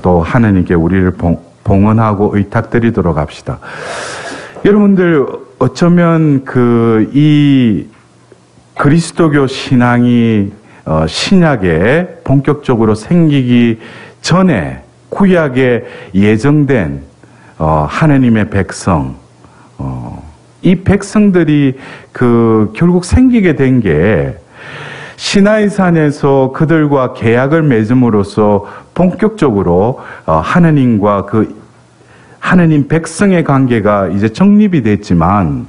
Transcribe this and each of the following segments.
또 하나님께 우리를 봉헌하고 의탁드리도록 합시다. 여러분들 어쩌면 이 그리스도교 신앙이 신약에 본격적으로 생기기 전에 구약에 예정된 하나님의 백성, 이 백성들이 결국 생기게 된 게 시나이산에서 그들과 계약을 맺음으로써 본격적으로 하나님과 하나님 백성의 관계가 이제 정립이 됐지만,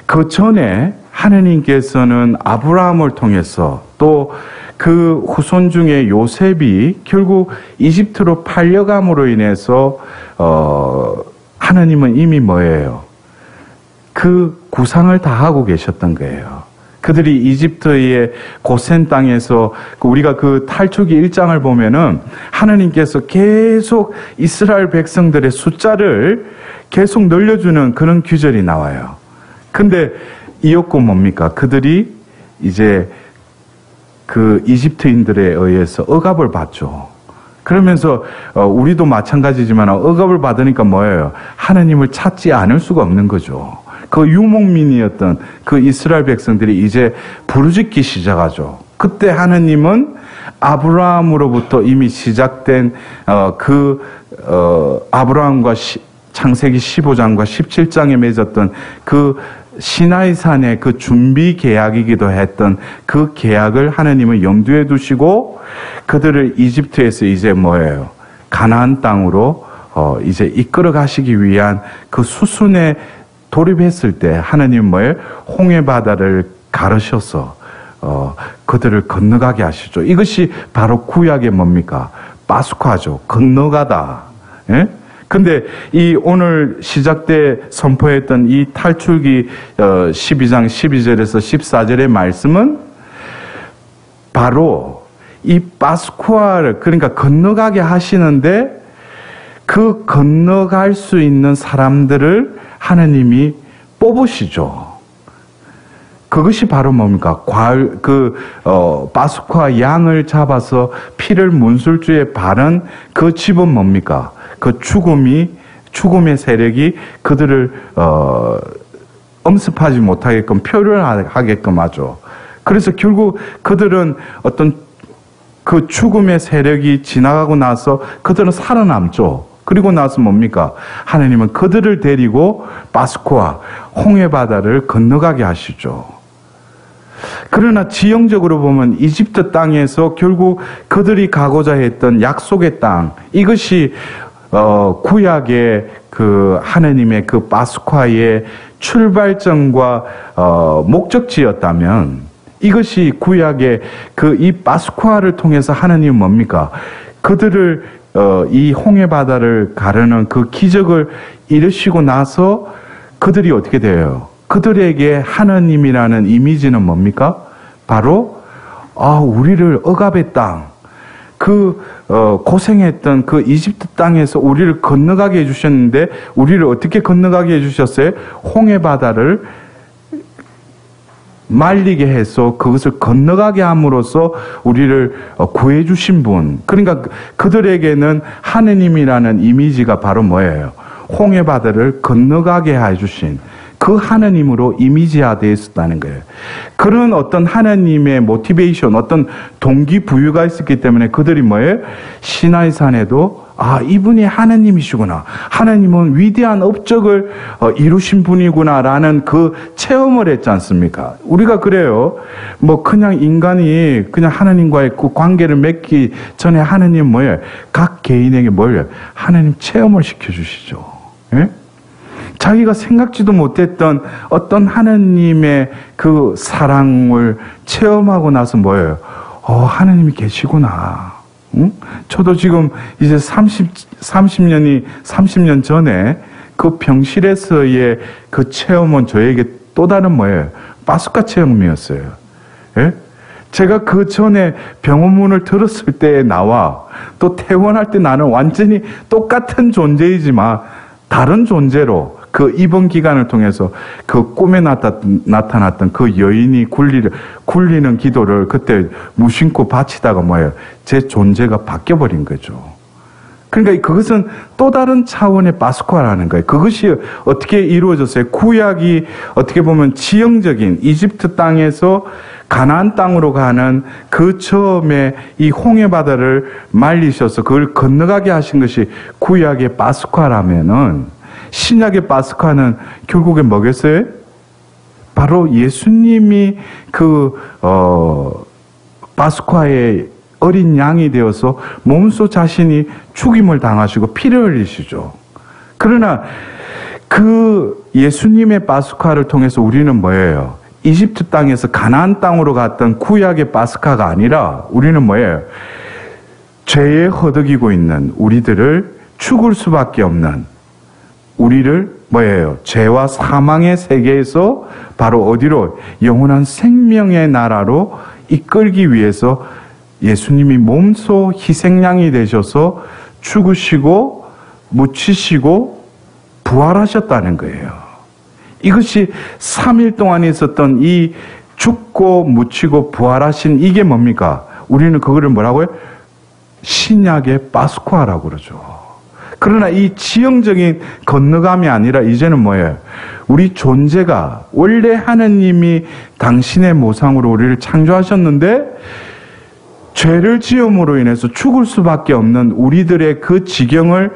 그 전에 하나님께서는 아브라함을 통해서 또 그 후손 중에 요셉이 결국 이집트로 팔려감으로 인해서 하나님은 이미 뭐예요? 그 구상을 다 하고 계셨던 거예요. 그들이 이집트의 고센 땅에서 우리가 그 탈출기 1장을 보면은 하나님께서 계속 이스라엘 백성들의 숫자를 계속 늘려주는 그런 규절이 나와요. 근데 이었고 뭡니까? 그들이 이제 그 이집트인들에 의해서 억압을 받죠. 그러면서 우리도 마찬가지지만 억압을 받으니까 뭐예요? 하나님을 찾지 않을 수가 없는 거죠. 그 유목민이었던 그 이스라엘 백성들이 이제 부르짖기 시작하죠. 그때 하나님은 아브라함으로부터 이미 시작된 아브라함과 창세기 15장과 17장에 맺었던 그 시나이산의 그 준비 계약이기도 했던 그 계약을 하나님은 염두에 두시고 그들을 이집트에서 이제 뭐예요? 가나안 땅으로 이제 이끌어 가시기 위한 그 수순에 돌입했을 때 하나님은 뭐예요? 홍해 바다를 가르셔서 그들을 건너가게 하시죠. 이것이 바로 구약의 뭡니까? 파스쿠아죠. 건너가다. 예? 근데 이 오늘 시작 때 선포했던 이 탈출기 12장 12절에서 14절의 말씀은 바로 이 파스쿠아를, 그러니까 건너가게 하시는데 그 건너갈 수 있는 사람들을 하나님이 뽑으시죠. 그것이 바로 뭡니까? 파스쿠아 양을 잡아서 피를 문술주에 바른 그 집은 뭡니까? 그 죽음의 세력이 그들을 엄습하지 못하게끔 표현하게끔 하죠. 그래서 결국 그들은 어떤 그 죽음의 세력이 지나가고 나서 그들은 살아남죠. 그리고 나서 뭡니까? 하나님은 그들을 데리고 파스쿠아 홍해 바다를 건너가게 하시죠. 그러나 지형적으로 보면 이집트 땅에서 결국 그들이 가고자 했던 약속의 땅, 이것이 구약의 그 하나님의 그 파스쿠아의 출발점과 목적지였다면, 이것이 구약의 이 파스쿠아를 통해서 하나님은 뭡니까? 그들을 이 홍해 바다를 가르는 그 기적을 이루시고 나서 그들이 어떻게 돼요? 그들에게 하나님이라는 이미지는 뭡니까? 바로 우리를 억압의 땅, 고생했던 그 이집트 땅에서 우리를 건너가게 해주셨는데, 우리를 어떻게 건너가게 해주셨어요? 홍해 바다를 말리게 해서 그것을 건너가게 함으로써 우리를 구해주신 분. 그러니까 그들에게는 하느님이라는 이미지가 바로 뭐예요? 홍해 바다를 건너가게 해주신 그 하나님으로 이미지화되어 있었다는 거예요. 그런 어떤 하나님의 모티베이션, 어떤 동기부여가 있었기 때문에 그들이 뭐예요? 시나이산에도 이분이 하나님이시구나, 하나님은 위대한 업적을 이루신 분이구나라는 그 체험을 했지 않습니까? 우리가 그래요. 그냥 인간이 그냥 하나님과의 그 관계를 맺기 전에 하나님 뭐예요? 각 개인에게 뭐예요? 하나님 체험을 시켜주시죠. 예? 자기가 생각지도 못했던 어떤 하나님의 그 사랑을 체험하고 나서 뭐예요? 하나님이 계시구나. 응? 저도 지금 이제 30년 전에 그 병실에서의 그 체험은 저에게 또 다른 뭐예요? 파스쿠아 체험이었어요. 예? 제가 그 전에 병원문을 들었을 때 나와 또 퇴원할 때 나는 완전히 똑같은 존재이지만 다른 존재로 그 입원 기간을 통해서 그 꿈에 나타났던 그 여인이 굴리는 기도를 그때 무심코 바치다가 뭐예요? 제 존재가 바뀌어버린 거죠. 그러니까 그것은 또 다른 차원의 파스쿠아라는 거예요. 그것이 어떻게 이루어졌어요? 구약이 어떻게 보면 지형적인 이집트 땅에서 가나안 땅으로 가는 그 처음에 이 홍해 바다를 말리셔서 그걸 건너가게 하신 것이 구약의 파스쿠아라면은 신약의 파스쿠아는 결국에 뭐겠어요? 바로 예수님이 파스쿠아의 어린 양이 되어서 몸소 자신이 죽임을 당하시고 피를 흘리시죠. 그러나 그 예수님의 파스쿠아를 통해서 우리는 뭐예요? 이집트 땅에서 가나안 땅으로 갔던 구약의 파스쿠아가 아니라 우리는 뭐예요? 죄에 허덕이고 있는 우리들을 죽을 수밖에 없는 우리를 뭐예요? 죄와 사망의 세계에서 바로 어디로? 영원한 생명의 나라로 이끌기 위해서 예수님이 몸소 희생양이 되셔서 죽으시고 묻히시고 부활하셨다는 거예요. 이것이 3일 동안 있었던 이 죽고 묻히고 부활하신 이게 뭡니까? 우리는 그거를 뭐라고 해요? 신약의 파스쿠아라고 그러죠. 그러나 이 지형적인 건너감이 아니라 이제는 뭐예요? 우리 존재가 원래 하느님이 당신의 모상으로 우리를 창조하셨는데 죄를 지음으로 인해서 죽을 수밖에 없는 우리들의 그 지경을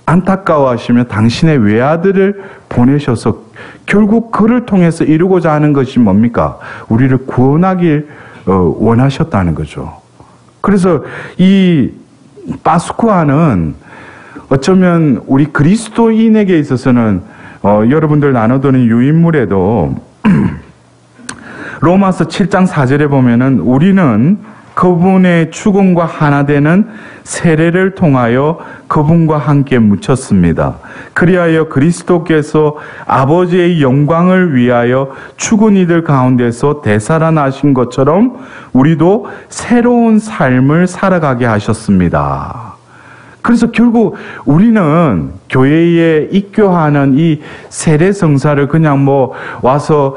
안타까워하시며 당신의 외아들을 보내셔서 결국 그를 통해서 이루고자 하는 것이 뭡니까? 우리를 구원하길 원하셨다는 거죠. 그래서 이 파스쿠아는 어쩌면 우리 그리스도인에게 있어서는 여러분들 나눠드는 유인물에도 로마서 7장 4절에 보면은 우리는 그분의 죽음과 하나 되는 세례를 통하여 그분과 함께 묻혔습니다. 그리하여 그리스도께서 아버지의 영광을 위하여 죽은 이들 가운데서 되살아나신 것처럼 우리도 새로운 삶을 살아가게 하셨습니다. 그래서 결국 우리는 교회에 입교하는 이 세례 성사를 그냥 뭐 와서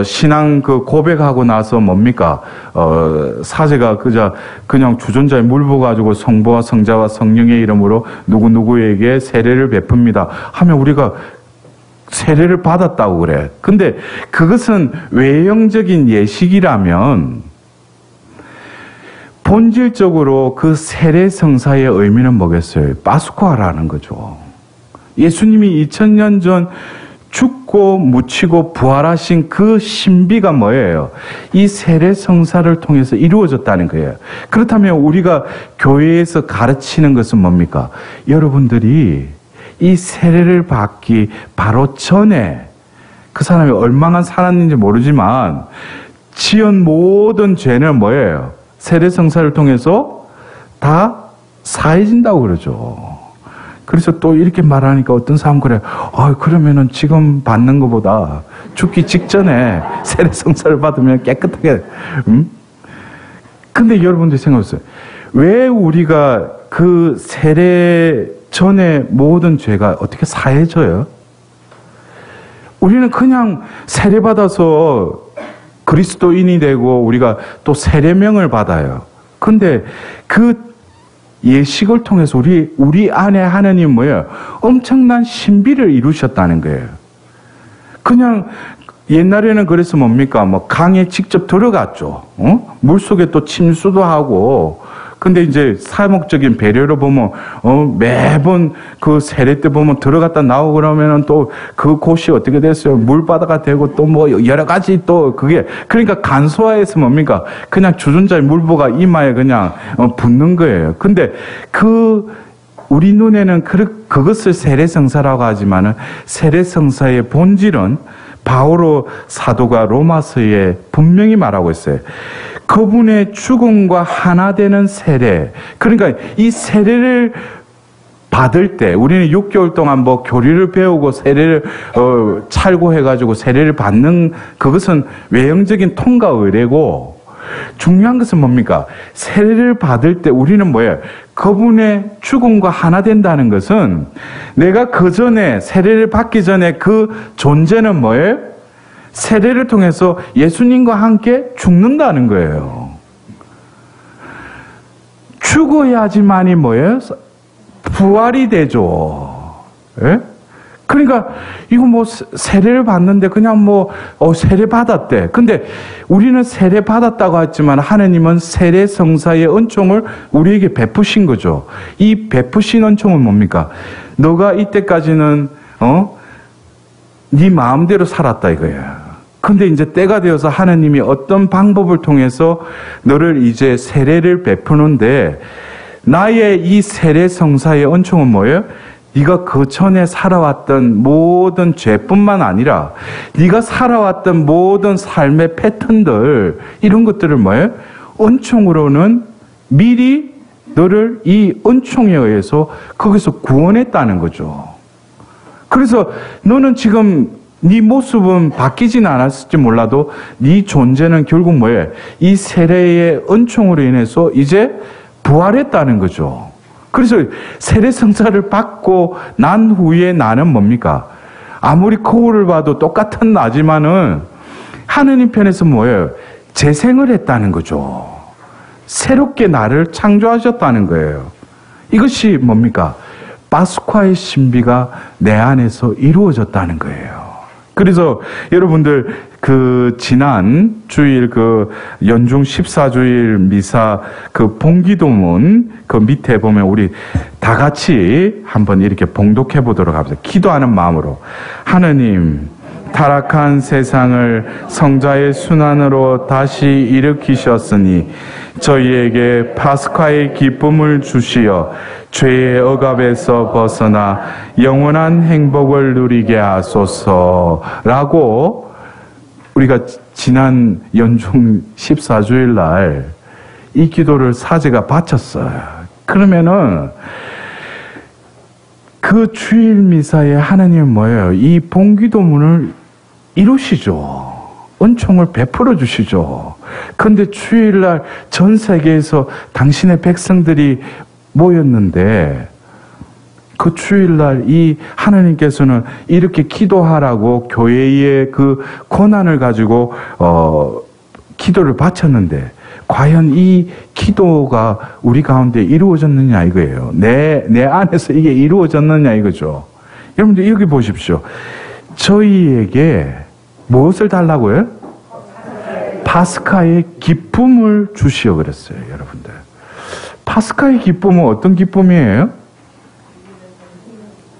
신앙 고백하고 나서 뭡니까? 사제가 그냥 주전자에 물 부어가지고 성부와 성자와 성령의 이름으로 누구누구에게 세례를 베풉니다 하면 우리가 세례를 받았다고 그래. 근데 그것은 외형적인 예식이라면 본질적으로 그 세례 성사의 의미는 뭐겠어요? 파스쿠아라는 거죠. 예수님이 2000년 전 죽고 묻히고 부활하신 그 신비가 뭐예요? 이 세례 성사를 통해서 이루어졌다는 거예요. 그렇다면 우리가 교회에서 가르치는 것은 뭡니까? 여러분들이 이 세례를 받기 바로 전에 그 사람이 얼마나 살았는지 모르지만 지은 모든 죄는 뭐예요? 세례 성사를 통해서 다 사해진다고 그러죠. 그래서 또 이렇게 말하니까 어떤 사람은 그래. 그러면은 지금 받는 것보다 죽기 직전에 세례 성사를 받으면 깨끗하게. 근데 여러분들이 생각해보세요. 왜 우리가 그 세례 전에 모든 죄가 어떻게 사해져요? 우리는 그냥 세례 받아서 그리스도인이 되고 우리가 또 세례명을 받아요. 근데 그 예식을 통해서 우리 안에 하나님 뭐예요? 엄청난 신비를 이루셨다는 거예요. 그냥 옛날에는 그래서 뭡니까? 뭐 강에 직접 들어갔죠. 물속에 또 침수도 하고. 근데 이제 사목적인 배려로 보면 매번 그 세례 때 보면 들어갔다 나오고 그러면은 또 그 곳이 어떻게 됐어요? 물바다가 되고 또 뭐 여러 가지 또 그게 그러니까 간소화해서 뭡니까? 그냥 주전자에 물보가 이마에 그냥 붙는 거예요. 근데 우리 눈에는 그것을 세례성사라고 하지만은 세례성사의 본질은 바오로 사도가 로마서에 분명히 말하고 있어요. 그분의 죽음과 하나 되는 세례. 그러니까 이 세례를 받을 때 우리는 6개월 동안 뭐 교리를 배우고 세례를 찰고해가지고 세례를 받는 그것은 외형적인 통과 의례고 중요한 것은 뭡니까? 세례를 받을 때 우리는 뭐예요? 그분의 죽음과 하나 된다는 것은 내가 그 전에 세례를 받기 전에 그 존재는 뭐예요? 세례를 통해서 예수님과 함께 죽는다는 거예요. 죽어야지만이 뭐예요? 부활이 되죠. 예? 그러니까 이거 뭐 세례를 받는데 그냥 뭐 세례 받았대. 근데 우리는 세례 받았다고 했지만 하느님은 세례 성사의 은총을 우리에게 베푸신 거죠. 이 베푸신 은총은 뭡니까? 너가 이때까지는 네 마음대로 살았다 이거야. 근데 이제 때가 되어서 하느님이 어떤 방법을 통해서 너를 이제 세례를 베푸는데, 나의 이 세례 성사의 은총은 뭐예요? 네가 그 전에 살아왔던 모든 죄뿐만 아니라 네가 살아왔던 모든 삶의 패턴들, 이런 것들을 뭐예요? 은총으로는 미리 너를 이 은총에 의해서 거기서 구원했다는 거죠. 그래서 너는 지금 네 모습은 바뀌진 않았을지 몰라도 네 존재는 결국 뭐예요? 이 세례의 은총으로 인해서 이제 부활했다는 거죠. 그래서 세례 성사를 받고 난 후에 나는 뭡니까? 아무리 거울을 봐도 똑같은 나지만은 하느님 편에서 뭐예요? 재생을 했다는 거죠. 새롭게 나를 창조하셨다는 거예요. 이것이 뭡니까? 파스쿠아의 신비가 내 안에서 이루어졌다는 거예요. 그래서 여러분들 그 지난 주일 그 연중 14주일 미사 그 봉기도문 그 밑에 보면 우리 다 같이 한번 이렇게 봉독해 보도록 합시다. 기도하는 마음으로. 하느님, 타락한 세상을 성자의 순환으로 다시 일으키셨으니 저희에게 파스카의 기쁨을 주시어 죄의 억압에서 벗어나 영원한 행복을 누리게 하소서라고 우리가 지난 연중 14주일 날 이 기도를 사제가 바쳤어요. 그러면은 그 주일 미사에 하나님은 뭐예요? 이 봉기도문을 이루시죠. 은총을 베풀어 주시죠. 그런데 주일날 전 세계에서 당신의 백성들이 모였는데 그 주일날 이 하나님께서는 이렇게 기도하라고 교회의 그 권한을 가지고 기도를 바쳤는데 과연 이 기도가 우리 가운데 이루어졌느냐 이거예요. 내 안에서 이게 이루어졌느냐 이거죠. 여러분들 여기 보십시오. 저희에게 무엇을 달라고요? 파스카의 기쁨을 주시오 그랬어요. 여러분들. 파스카의 기쁨은 어떤 기쁨이에요?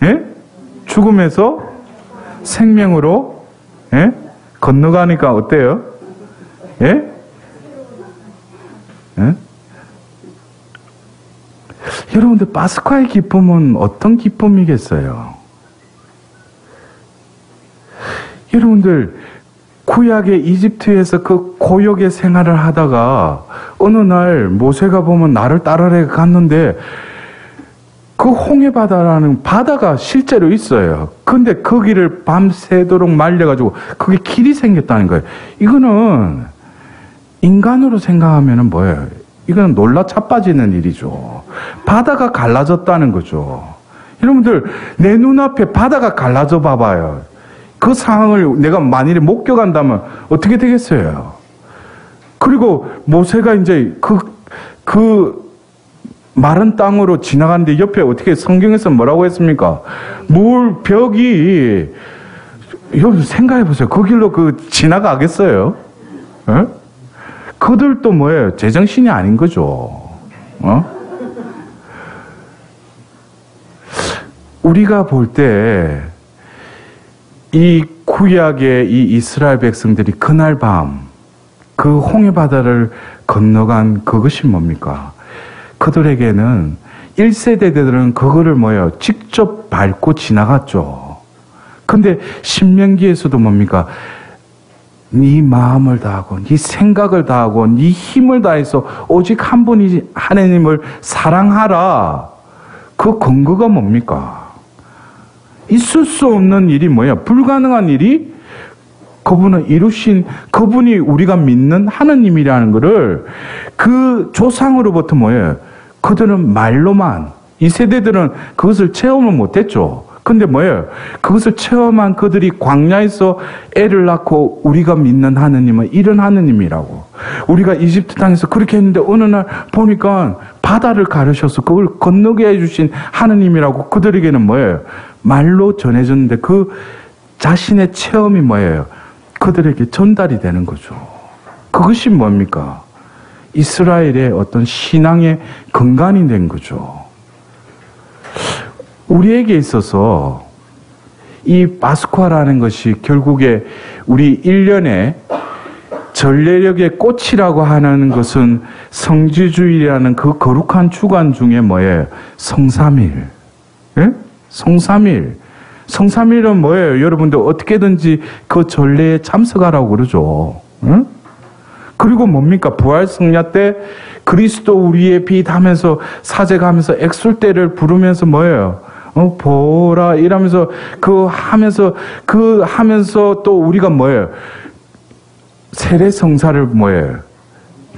예? 죽음에서 생명으로 예? 건너가니까 어때요? 예? 예? 여러분들 파스카의 기쁨은 어떤 기쁨이겠어요? 여러분들 구약의 이집트에서 그 고역의 생활을 하다가 어느 날 모세가 보면 나를 따르래 갔는데 그 홍해바다라는 바다가 실제로 있어요. 근데 거기를 밤새도록 말려가지고 그게 길이 생겼다는 거예요. 이거는 인간으로 생각하면 뭐예요? 이건 놀라 자빠지는 일이죠. 바다가 갈라졌다는 거죠. 여러분들 내 눈앞에 바다가 갈라져 봐봐요. 그 상황을 내가 만일에 목격한다면 어떻게 되겠어요? 그리고 모세가 이제 그 마른 땅으로 지나가는데 옆에 어떻게 성경에서 뭐라고 했습니까? 벽이 여러분 생각해 보세요. 그 길로 지나가겠어요? 에? 그들도 뭐예요? 제정신이 아닌 거죠. 우리가 볼 때 이 구약의 이 이스라엘 백성들이 그날 밤 그 홍해바다를 건너간 그것이 뭡니까? 그들에게는 1세대들은 그거를 뭐예요? 직접 밟고 지나갔죠. 근데 신명기에서도 뭡니까? 네 마음을 다하고 네 생각을 다하고 네 힘을 다해서 오직 한 분이 하나님을 사랑하라. 그 근거가 뭡니까? 있을 수 없는 일이 뭐야? 불가능한 일이 그분은 이루신 그분이 우리가 믿는 하느님이라는 것을 그 조상으로부터 뭐예요? 그들은 말로만 이 세대들은 그것을 체험을 못했죠. 근데 뭐예요? 그것을 체험한 그들이 광야에서 애를 낳고 우리가 믿는 하느님은 이런 하느님이라고. 우리가 이집트 땅에서 그렇게 했는데 어느 날 보니까 바다를 가르셔서 그걸 건너게 해주신 하느님이라고 그들에게는 뭐예요? 말로 전해졌는데 그 자신의 체험이 뭐예요? 그들에게 전달이 되는 거죠. 그것이 뭡니까? 이스라엘의 어떤 신앙의 근간이 된 거죠. 우리에게 있어서 이 파스쿠아라는 것이 결국에 우리 1년에 전례력의 꽃이라고 하는 것은 성지주일이라는 그 거룩한 주간 중에 뭐예요? 성삼일. 예? 성삼일. 성삼일은 뭐예요? 여러분들 어떻게든지 그 전례에 참석하라고 그러죠. 응? 그리고 뭡니까? 부활 성야 때 그리스도 우리의 빛 하면서 사제가면서 엑술대를 부르면서 뭐예요? 보라 이러면서 하면서 또 우리가 뭐예요? 세례 성사를 뭐예요?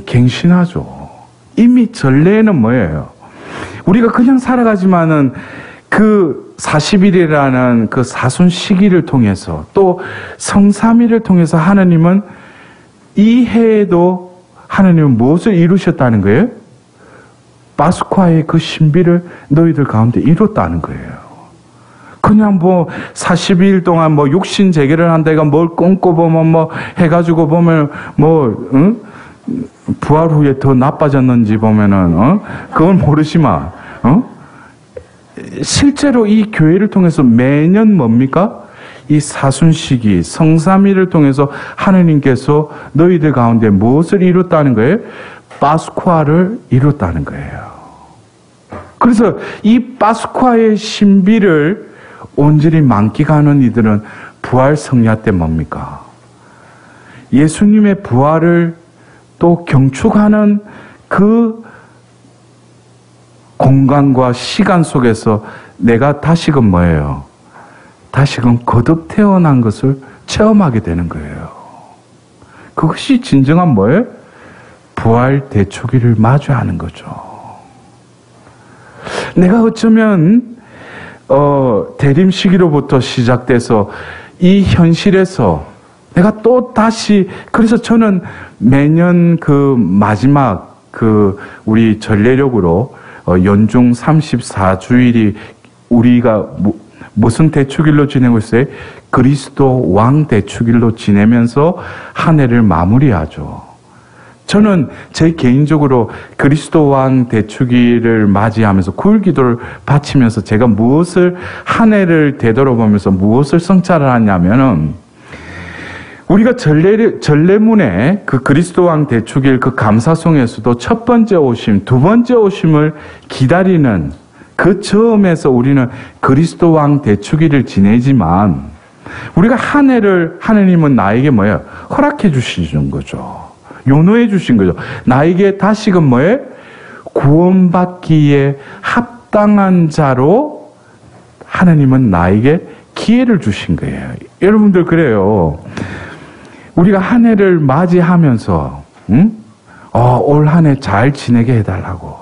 갱신하죠. 이미 전례에는 뭐예요? 우리가 그냥 살아가지만은 그 40일이라는 그 사순 시기를 통해서 또 성삼일을 통해서 하나님은 이 해에도 하나님은 무엇을 이루셨다는 거예요? 파스쿠아의 그 신비를 너희들 가운데 이뤘다는 거예요. 그냥 40일 동안 육신 재개를 한다가 뭘 끊고 보면 해가지고 보면 부활 후에 더 나빠졌는지 보면은 그건 모르지만 실제로 이 교회를 통해서 매년 뭡니까? 이 사순시기 성삼일을 통해서 하느님께서 너희들 가운데 무엇을 이뤘다는 거예요? 파스쿠아를 이뤘다는 거예요. 그래서 이 파스쿠아의 신비를 온전히 만끽하는 이들은 부활 성야 때 뭡니까? 예수님의 부활을 또 경축하는 그 공간과 시간 속에서 내가 다시금 뭐예요? 다시금 거듭 태어난 것을 체험하게 되는 거예요. 그것이 진정한 뭐예요? 부활 대초기를 마주하는 거죠. 내가 어쩌면 대림 시기로부터 시작돼서 이 현실에서 내가 또 다시 그래서 저는 매년 그 마지막 우리 전례력으로 연중 34주일이 우리가 무슨 대축일로 지내고 있어요? 그리스도 왕 대축일로 지내면서 한 해를 마무리하죠. 저는 제 개인적으로 그리스도 왕 대축일을 맞이하면서 구일 기도를 바치면서 제가 무엇을 한 해를 되돌아보면서 무엇을 성찰을 하냐면은 우리가 전례문에 그 그리스도 왕 대축일 그 감사송에서도 첫 번째 오심, 두 번째 오심을 기다리는 그 처음에서 우리는 그리스도 왕 대축일을 지내지만 우리가 한 해를 하느님은 나에게 뭐예요? 허락해 주시는 거죠. 요노해 주신 거죠. 나에게 다시금 뭐예요? 구원받기에 합당한 자로 하느님은 나에게 기회를 주신 거예요. 여러분들 그래요. 우리가 한 해를 맞이하면서 올 한 해 잘 지내게 해달라고.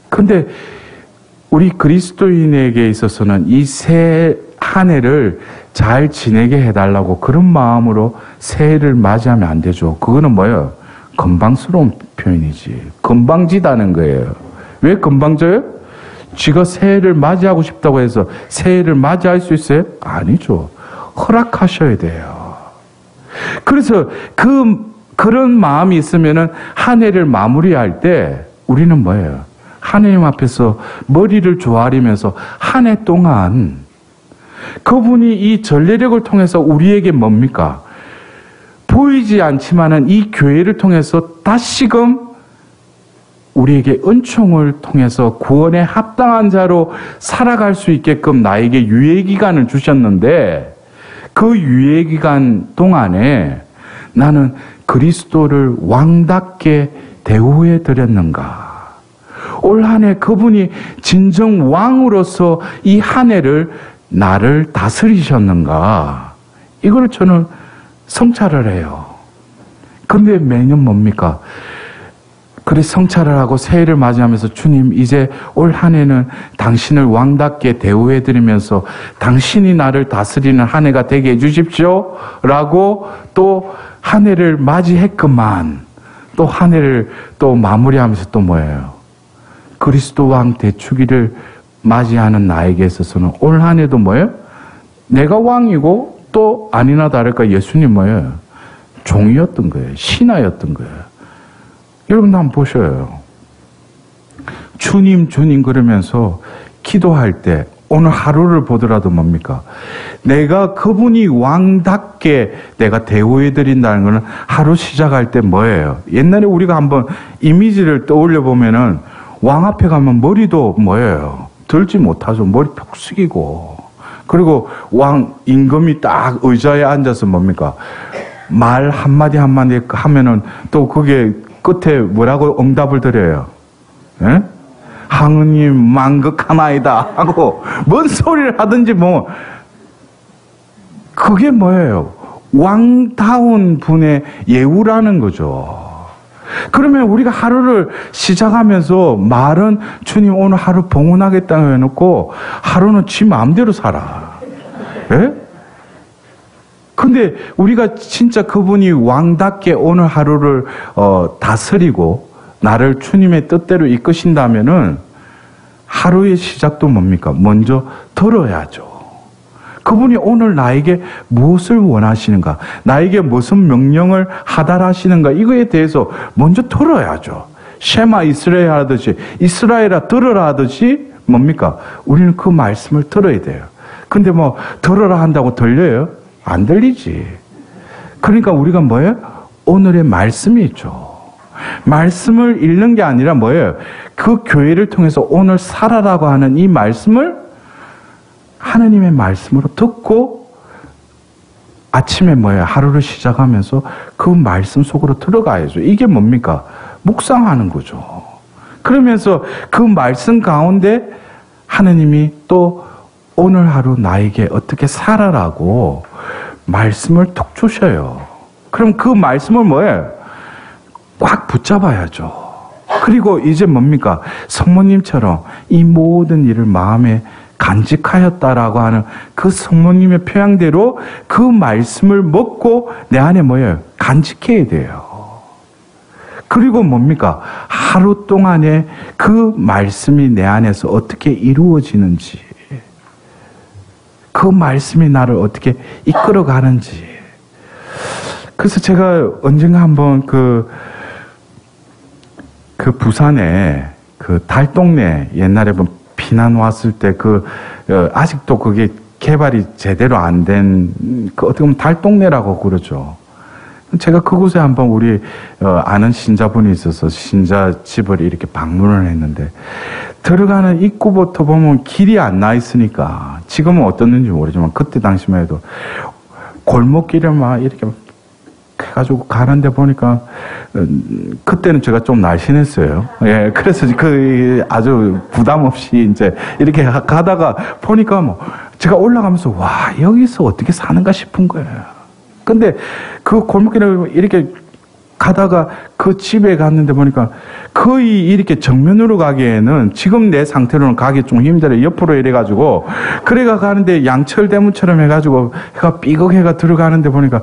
근데 우리 그리스도인에게 있어서는 이 새 한 해를 잘 지내게 해달라고 그런 마음으로 새해를 맞이하면 안 되죠. 그거는 뭐예요? 건방스러운 표현이지. 건방지다는 거예요. 왜 건방져요? 지가 새해를 맞이하고 싶다고 해서 새해를 맞이할 수 있어요? 아니죠. 허락하셔야 돼요. 그래서 그런 마음이 있으면은 한 해를 마무리할 때 우리는 뭐예요? 하나님 앞에서 머리를 조아리면서 한 해 동안 그분이 이 전례력을 통해서 우리에게 뭡니까? 보이지 않지만은 이 교회를 통해서 다시금 우리에게 은총을 통해서 구원에 합당한 자로 살아갈 수 있게끔 나에게 유예기간을 주셨는데 그 유예기간 동안에 나는 그리스도를 왕답게 대우해 드렸는가? 올 한 해 그분이 진정 왕으로서 이 한 해를 나를 다스리셨는가? 이걸 저는 성찰을 해요. 근데 매년 뭡니까? 그래 성찰을 하고 새해를 맞이하면서 주님 이제 올 한 해는 당신을 왕답게 대우해드리면서 당신이 나를 다스리는 한 해가 되게 해주십시오 라고 또 한 해를 맞이했건만 또 한 해를 또 마무리하면서 또 뭐예요? 그리스도 왕 대축일을 맞이하는 나에게 있어서는 올 한 해도 뭐예요? 내가 왕이고 또 아니나 다를까 예수님 뭐예요? 종이었던 거예요. 신하였던 거예요. 여러분도 한번 보셔요. 주님 주님 그러면서 기도할 때 오늘 하루를 보더라도 뭡니까? 내가 그분이 왕답게 내가 대우해드린다는 것은 하루 시작할 때 뭐예요? 옛날에 우리가 한번 이미지를 떠올려 보면은 왕 앞에 가면 머리도 뭐예요? 들지 못하죠. 머리 푹 숙이고. 그리고 왕 임금이 딱 의자에 앉아서 뭡니까? 말 한마디 한마디 하면은 또 그게 끝에 뭐라고 응답을 드려요? 예? 항우님 만극하나이다 하고 뭔 소리를 하든지 뭐 그게 뭐예요? 왕다운 분의 예우라는 거죠. 그러면 우리가 하루를 시작하면서 말은 주님 오늘 하루 봉헌하겠다고 해놓고 하루는 지 마음대로 살아. 예? 근데 우리가 진짜 그분이 왕답게 오늘 하루를 다스리고 나를 주님의 뜻대로 이끄신다면은 하루의 시작도 뭡니까? 먼저 들어야죠. 그분이 오늘 나에게 무엇을 원하시는가? 나에게 무슨 명령을 하달하시는가? 이거에 대해서 먼저 들어야죠. 쉐마 이스라엘 하듯이 이스라엘아 들으라 하듯이 뭡니까? 우리는 그 말씀을 들어야 돼요. 근데 뭐 들으라 한다고 들려요? 안 들리지. 그러니까 우리가 뭐예요? 오늘의 말씀이 있죠. 말씀을 읽는 게 아니라 뭐예요? 그 교회를 통해서 오늘 살아라고 하는 이 말씀을 하느님의 말씀으로 듣고 아침에 뭐예요? 하루를 시작하면서 그 말씀 속으로 들어가야죠. 이게 뭡니까? 묵상하는 거죠. 그러면서 그 말씀 가운데 하느님이 또 오늘 하루 나에게 어떻게 살아라고 말씀을 툭 주셔요. 그럼 그 말씀을 뭐예요? 꽉 붙잡아야죠. 그리고 이제 뭡니까? 성모님처럼 이 모든 일을 마음에 간직하였다라고 하는 그 성모님의 표양대로 그 말씀을 먹고 내 안에 뭐예요? 간직해야 돼요. 그리고 뭡니까? 하루 동안에 그 말씀이 내 안에서 어떻게 이루어지는지, 그 말씀이 나를 어떻게 이끌어 가는지. 그래서 제가 언젠가 한번 그 부산에 그 달동네 옛날에 비난 왔을 때 아직도 그게 개발이 제대로 안 된 그 어떻게 보면 달동네라고 그러죠. 제가 그곳에 한번 우리 아는 신자분이 있어서 신자 집을 이렇게 방문을 했는데 들어가는 입구부터 보면 길이 안 나 있으니까 지금은 어떻는지 모르지만 그때 당시만 해도 골목길을 막 이렇게 해가지고 가는데 보니까 그때는 제가 좀 날씬했어요. 예, 그래서 아주 부담 없이 이제 이렇게 가다가 보니까 뭐 제가 올라가면서 와 여기서 어떻게 사는가 싶은 거예요. 근데 그 골목길을 이렇게 가다가 그 집에 갔는데 보니까 거의 이렇게 정면으로 가기에는 지금 내 상태로는 가기 좀 힘들어요. 옆으로 이래가지고 그래가 가는데 양철대문처럼 해가지고 해가 삐걱해가 들어가는데 보니까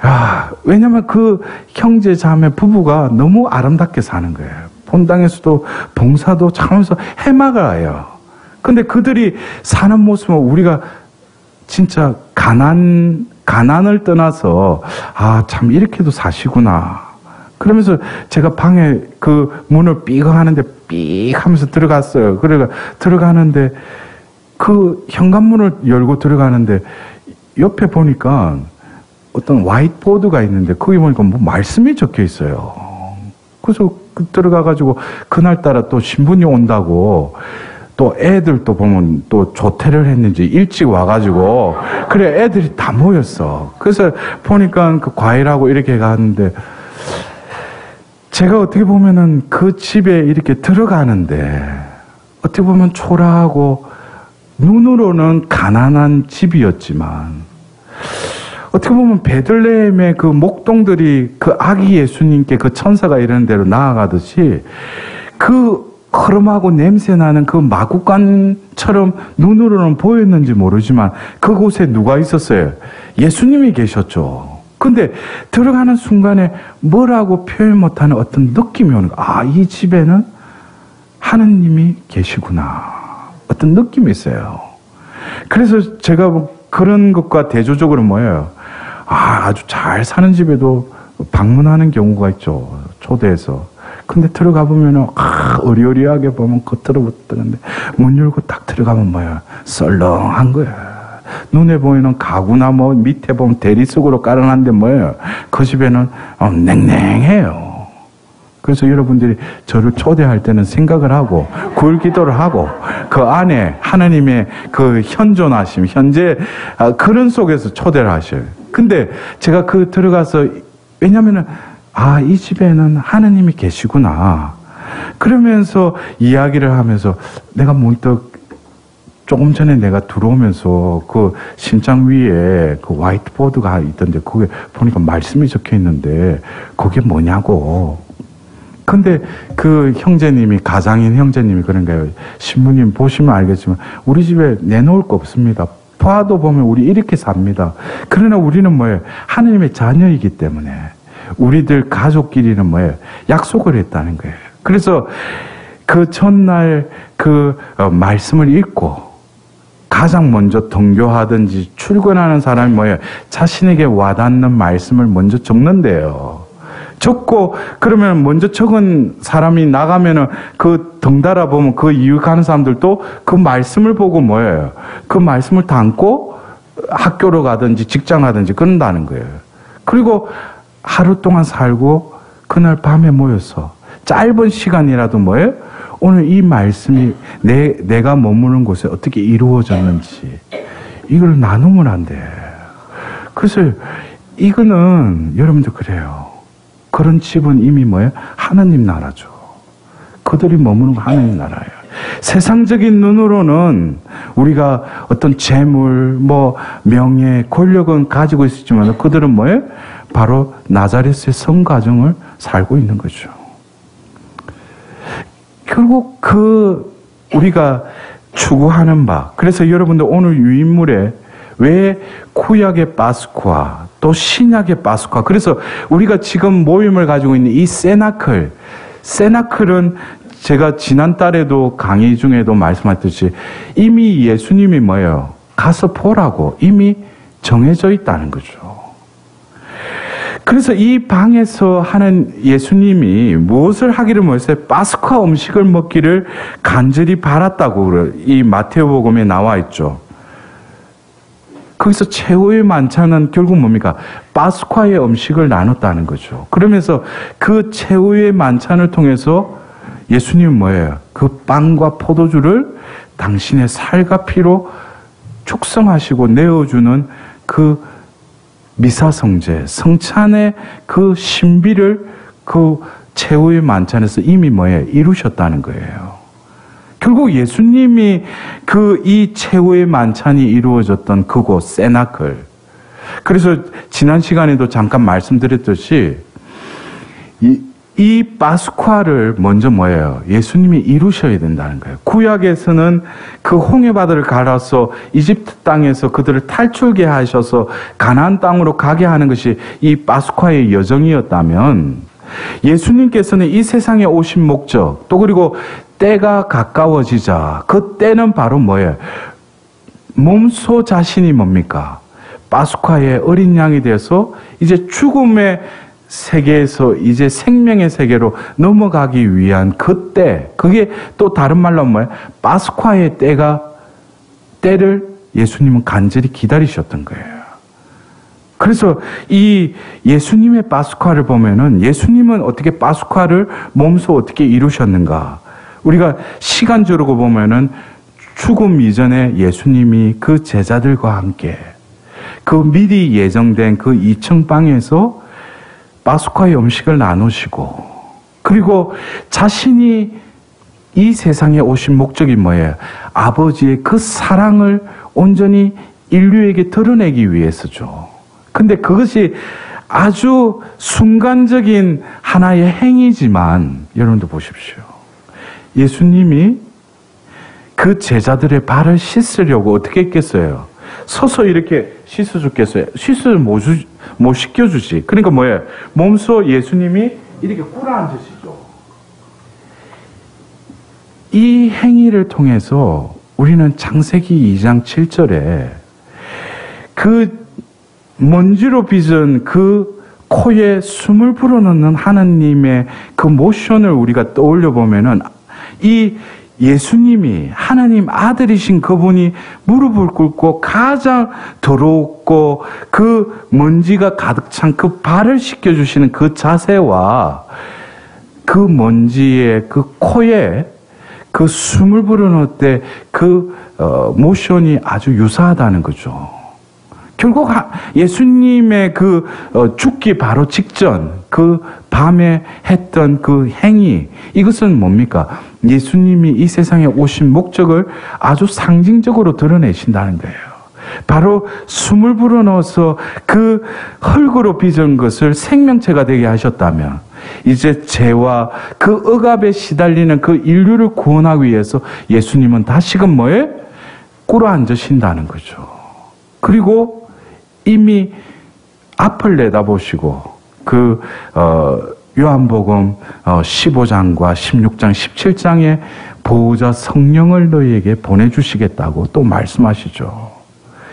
야, 왜냐면 그 형제 자매 부부가 너무 아름답게 사는 거예요. 본당에서도 봉사도 참으면서 해마가요. 근데 그들이 사는 모습은 우리가 진짜 가난을 떠나서 참 이렇게도 사시구나. 그러면서 제가 방에 그 문을 삐걱 하는데 삐 하면서 들어갔어요. 그래가 들어가는데 그 현관문을 열고 들어가는데 옆에 보니까 어떤 화이트보드가 있는데 거기 보니까 뭐 말씀이 적혀 있어요. 그래서 들어가가지고 그날따라 또 신분이 온다고 또 애들 또 보면 또 조퇴를 했는지 일찍 와가지고 그래 애들이 다 모였어. 그래서 보니까 그 과일하고 이렇게 가는데 제가 어떻게 보면은 그 집에 이렇게 들어가는데 어떻게 보면 초라하고 눈으로는 가난한 집이었지만 어떻게 보면 베들레헴의 그 목동들이 그 아기 예수님께 그 천사가 이러는 대로 나아가듯이 그 흐름하고 냄새나는 그 마구간처럼 눈으로는 보였는지 모르지만 그곳에 누가 있었어요? 예수님이 계셨죠. 근데 들어가는 순간에 뭐라고 표현 못하는 어떤 느낌이 오는 거예요. 아, 이 집에는 하느님이 계시구나. 어떤 느낌이 있어요. 그래서 제가 그런 것과 대조적으로 뭐예요? 아주 잘 사는 집에도 방문하는 경우가 있죠. 초대해서. 근데 들어가 보면은, 어리어리하게 보면 겉으로 붙는데, 문 열고 딱 들어가면 뭐야? 썰렁한 거야. 눈에 보이는 가구나 뭐 밑에 보면 대리석으로 깔아놨는데 뭐예요? 그 집에는 냉랭해요. 그래서 여러분들이 저를 초대할 때는 생각을 하고, 굴기도를 하고, 그 안에 하나님의 그 현존하심, 현재 그런 속에서 초대를 하셔요. 근데 제가 들어가서, 왜냐면은, 이 집에는 하나님이 계시구나. 그러면서 이야기를 하면서 내가 문득 조금 전에 내가 들어오면서 그 심장 위에 그 화이트보드가 있던데 거기에 보니까 말씀이 적혀 있는데 그게 뭐냐고. 근데 그 형제님이, 가장인 형제님이 그런 거예요. 신부님 보시면 알겠지만 우리 집에 내놓을 거 없습니다. 봐도 보면 우리 이렇게 삽니다. 그러나 우리는 뭐예요? 하나님의 자녀이기 때문에 우리들 가족끼리는 뭐예요? 약속을 했다는 거예요. 그래서 그 첫날 그 말씀을 읽고 가장 먼저 등교하든지 출근하는 사람이 뭐예요? 자신에게 와닿는 말씀을 먼저 적는데요. 적고 그러면 먼저 적은 사람이 나가면은 그 덩달아 보면 그 이후 가는 사람들도 그 말씀을 보고 뭐예요? 그 말씀을 담고 학교로 가든지 직장 가든지 그런다는 거예요. 그리고 하루 동안 살고 그날 밤에 모여서 짧은 시간이라도 뭐예요? 오늘 이 말씀이 내가 머무는 곳에 어떻게 이루어졌는지 이걸 나누면 안 돼. 그래서 이거는 여러분들 그래요. 그런 집은 이미 뭐예요? 하나님 나라죠. 그들이 머무는 거 하나님 나라예요. 세상적인 눈으로는 우리가 어떤 재물, 명예, 권력은 가지고 있었지만 그들은 뭐예요? 바로 나자렛의 성가정을 살고 있는 거죠. 결국 우리가 추구하는 바, 그래서 여러분들 오늘 유인물에 왜 구약의 파스쿠아, 또 신약의 파스쿠아, 그래서 우리가 지금 모임을 가지고 있는 이 세나클은 제가 지난달에도 강의 중에도 말씀하셨듯이 이미 예수님이 뭐예요? 가서 보라고 이미 정해져 있다는 거죠. 그래서 이 방에서 하는 예수님이 무엇을 하기를 원했어요? 파스쿠아 음식을 먹기를 간절히 바랐다고 이 마태복음에 나와 있죠. 거기서 최후의 만찬은 결국 뭡니까? 파스쿠아의 음식을 나눴다는 거죠. 그러면서 그 최후의 만찬을 통해서 예수님은 뭐예요? 그 빵과 포도주를 당신의 살과 피로 축성하시고 내어주는 그 미사성제, 성찬의 그 신비를 그 최후의 만찬에서 이미 뭐예요? 이루셨다는 거예요. 결국 예수님이 이 최후의 만찬이 이루어졌던 그곳, 세나클. 그래서 지난 시간에도 잠깐 말씀드렸듯이 이 파스쿠아를 먼저 뭐예요? 예수님이 이루셔야 된다는 거예요. 구약에서는 그 홍해바다를 갈아서 이집트 땅에서 그들을 탈출게 하셔서 가나안 땅으로 가게 하는 것이 이 파스쿠아의 여정이었다면 예수님께서는 이 세상에 오신 목적, 또 그리고 때가 가까워지자 그 때는 바로 뭐예요? 몸소 자신이 뭡니까? 파스쿠아의 어린 양이 되어서 이제 죽음의 세계에서 이제 생명의 세계로 넘어가기 위한 그때, 그게 또 다른 말로 뭐예요? 파스쿠아의 때를 예수님은 간절히 기다리셨던 거예요. 그래서 이 예수님의 파스쿠아를 보면은 예수님은 어떻게 파스쿠아를 몸소 어떻게 이루셨는가? 우리가 시간적으로 보면은 죽음 이전에 예수님이 그 제자들과 함께 그 미리 예정된 그 2층 방에서 파스쿠아의 음식을 나누시고, 그리고 자신이 이 세상에 오신 목적이 뭐예요? 아버지의 그 사랑을 온전히 인류에게 드러내기 위해서죠. 근데 그것이 아주 순간적인 하나의 행위지만 여러분도 보십시오. 예수님이 그 제자들의 발을 씻으려고 어떻게 했겠어요? 서서 이렇게 씻어줬겠어요? 못 씻겨주지. 그러니까 뭐예요? 몸소 예수님이 이렇게 꿇어앉으시죠. 이 행위를 통해서 우리는 창세기 2장 7절에 그 먼지로 빚은 그 코에 숨을 불어넣는 하나님의 그 모션을 우리가 떠올려 보면은 이 예수님이 하나님 아들이신 그분이 무릎을 꿇고 가장 더럽고 그 먼지가 가득 찬 그 발을 씻겨주시는 그 자세와 그 먼지의 그 코에 그 숨을 불어넣을 때 그 모션이 아주 유사하다는 거죠. 결국 예수님의 그 죽기 바로 직전 그 밤에 했던 그 행위, 이것은 뭡니까? 예수님이 이 세상에 오신 목적을 아주 상징적으로 드러내신다는 거예요. 바로 숨을 불어넣어서 그 흙으로 빚은 것을 생명체가 되게 하셨다면 이제 죄와 그 억압에 시달리는 그 인류를 구원하기 위해서 예수님은 다시금 뭐에? 꿇어앉으신다는 거죠. 그리고 이미 앞을 내다보시고 그 요한복음 15장과 16장, 17장에 보호자 성령을 너희에게 보내주시겠다고 또 말씀하시죠.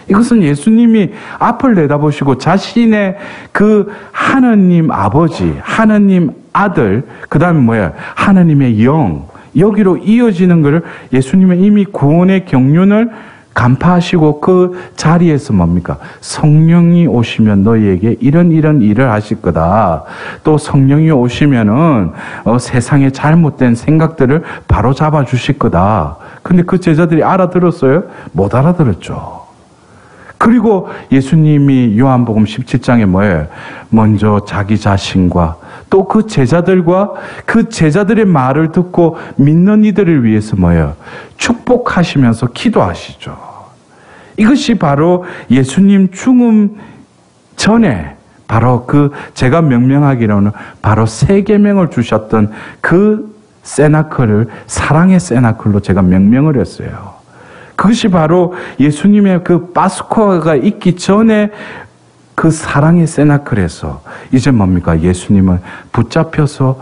이것은 예수님이 앞을 내다보시고 자신의 그 하나님 아버지, 하나님 아들, 그 다음에 뭐야? 하나님의 영, 여기로 이어지는 것을 예수님은 이미 구원의 경륜을 간파하시고 그 자리에서 뭡니까? 성령이 오시면 너희에게 이런 일을 하실 거다. 또 성령이 오시면은 세상의 잘못된 생각들을 바로 잡아 주실 거다. 근데 그 제자들이 알아들었어요? 못 알아들었죠. 그리고 예수님이 요한복음 17장에 뭐예요? 먼저 자기 자신과 또 그 제자들과 그 제자들의 말을 듣고 믿는 이들을 위해서 뭐예요? 축복하시면서 기도하시죠. 이것이 바로 예수님 죽음 전에 바로 그 제가 명명하기로는 바로 세 계명을 주셨던 그 세나클을 사랑의 세나클로 제가 명명을 했어요. 그것이 바로 예수님의 그 파스쿠아가 있기 전에 그 사랑의 세나클에서 이제 뭡니까? 예수님은 붙잡혀서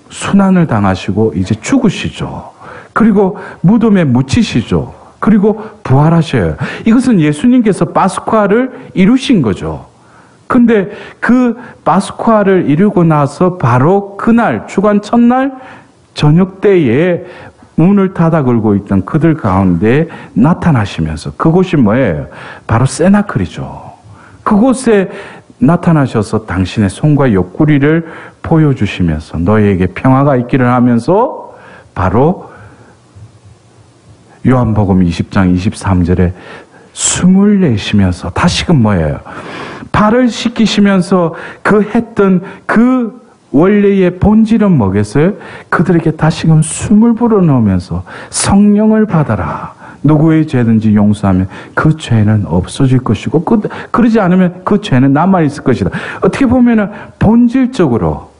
순환을 당하시고 이제 죽으시죠. 그리고 무덤에 묻히시죠. 그리고 부활하셔요. 이것은 예수님께서 파스쿠아를 이루신 거죠. 근데 그 파스쿠아를 이루고 나서 바로 그날 주간 첫날 저녁 때에 문을 닫아 걸고 있던 그들 가운데 나타나시면서 그곳이 뭐예요? 바로 세나클이죠. 그곳에 나타나셔서 당신의 손과 옆구리를 보여주시면서 너희에게 평화가 있기를 하면서 바로 요한복음 20장 23절에 숨을 내쉬면서 다시금 뭐예요? 발을 씻기시면서 그 했던 그 원래의 본질은 뭐겠어요? 그들에게 다시금 숨을 불어넣으면서 성령을 받아라. 누구의 죄든지 용서하면 그 죄는 없어질 것이고 그러지 않으면 그 죄는 남아있을 것이다. 어떻게 보면 본질적으로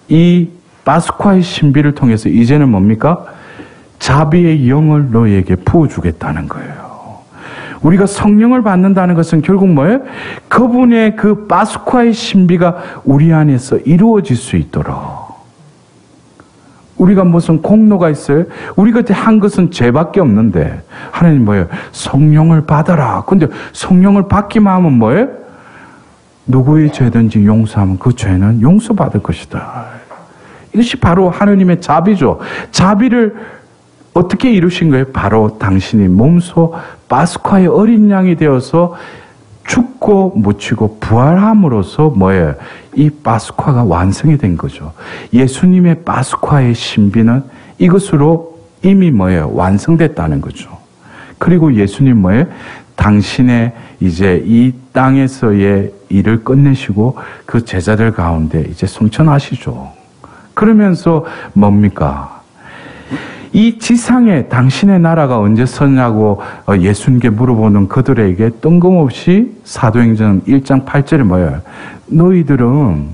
이 파스쿠아의 신비를 통해서 이제는 뭡니까? 자비의 영을 너희에게 부어주겠다는 거예요. 우리가 성령을 받는다는 것은 결국 뭐예요? 그분의 그 파스쿠아의 신비가 우리 안에서 이루어질 수 있도록. 우리가 무슨 공로가 있어요? 우리가 한 것은 죄밖에 없는데 하나님 뭐예요? 성령을 받아라. 근데 성령을 받기만 하면 뭐예요? 누구의 죄든지 용서하면 그 죄는 용서받을 것이다. 이것이 바로 하나님의 자비죠. 자비를 어떻게 이루신 거예요? 바로 당신이 몸소 파스쿠아의 어린 양이 되어서 죽고 묻히고 부활함으로써 뭐예요? 이 파스쿠아가 완성이 된 거죠. 예수님의 파스쿠아의 신비는 이것으로 이미 뭐예요? 완성됐다는 거죠. 그리고 예수님 뭐예요? 당신의 이제 이 땅에서의 일을 끝내시고 그 제자들 가운데 이제 승천하시죠. 그러면서 뭡니까? 이 지상에 당신의 나라가 언제 서냐고 예수님께 물어보는 그들에게 뜬금없이 사도행전 1장 8절에 뭐예요? 너희들은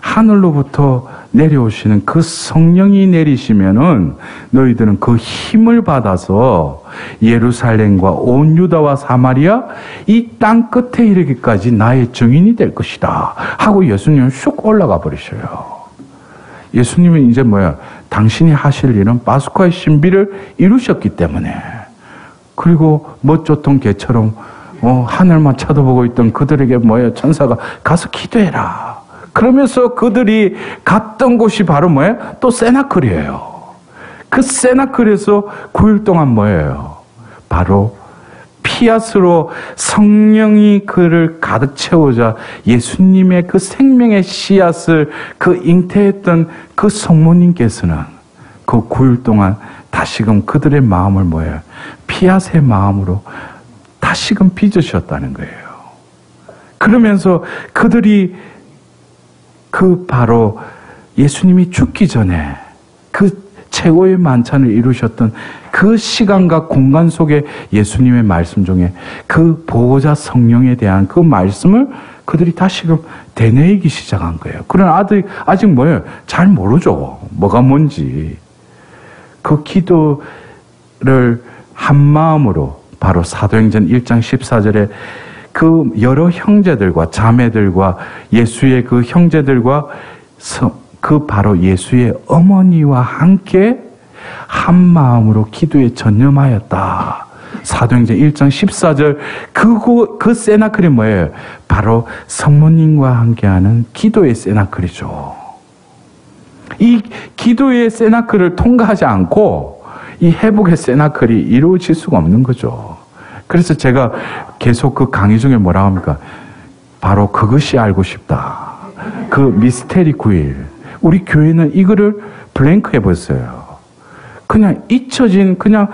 하늘로부터 내려오시는 그 성령이 내리시면은 너희들은 그 힘을 받아서 예루살렘과 온 유다와 사마리아 이 땅 끝에 이르기까지 나의 증인이 될 것이다 하고 예수님은 쑥 올라가 버리셔요. 예수님은 이제 뭐야? 당신이 하실 일은 파스쿠아의 신비를 이루셨기 때문에, 그리고 멋조통 개처럼 하늘만 쳐다보고 있던 그들에게 뭐예요? 천사가 가서 기도해라. 그러면서 그들이 갔던 곳이 바로 뭐예요? 또 세나클이에요. 그 세나클에서 9일 동안 뭐예요? 바로 피앗으로 성령이 그를 가득 채우자 예수님의 그 생명의 씨앗을 그 잉태했던 그 성모님께서는 그 9일 동안 다시금 그들의 마음을 뭐예요? 피앗의 마음으로 다시금 빚으셨다는 거예요. 그러면서 그들이 그 바로 예수님이 죽기 전에 그 최고의 만찬을 이루셨던 그 시간과 공간 속에 예수님의 말씀 중에 그 보호자 성령에 대한 그 말씀을 그들이 다시금 되뇌이기 시작한 거예요. 그러나 아직 뭐예요? 잘 모르죠. 뭐가 뭔지. 그 기도를 한 마음으로 바로 사도행전 1장 14절에 그 여러 형제들과 자매들과 예수의 그 형제들과 그 바로 예수의 어머니와 함께 한 마음으로 기도에 전념하였다. 사도행전 1장 14절 그 세나클이 뭐예요? 바로 성모님과 함께하는 기도의 세나클이죠. 이 기도의 세나클을 통과하지 않고 이 회복의 세나클이 이루어질 수가 없는 거죠. 그래서 제가 계속 그 강의 중에 뭐라고 합니까? 바로 그것이 알고 싶다. 그 미스테리 9일. 우리 교회는 이거를 블랭크 해버렸어요. 그냥 잊혀진 그냥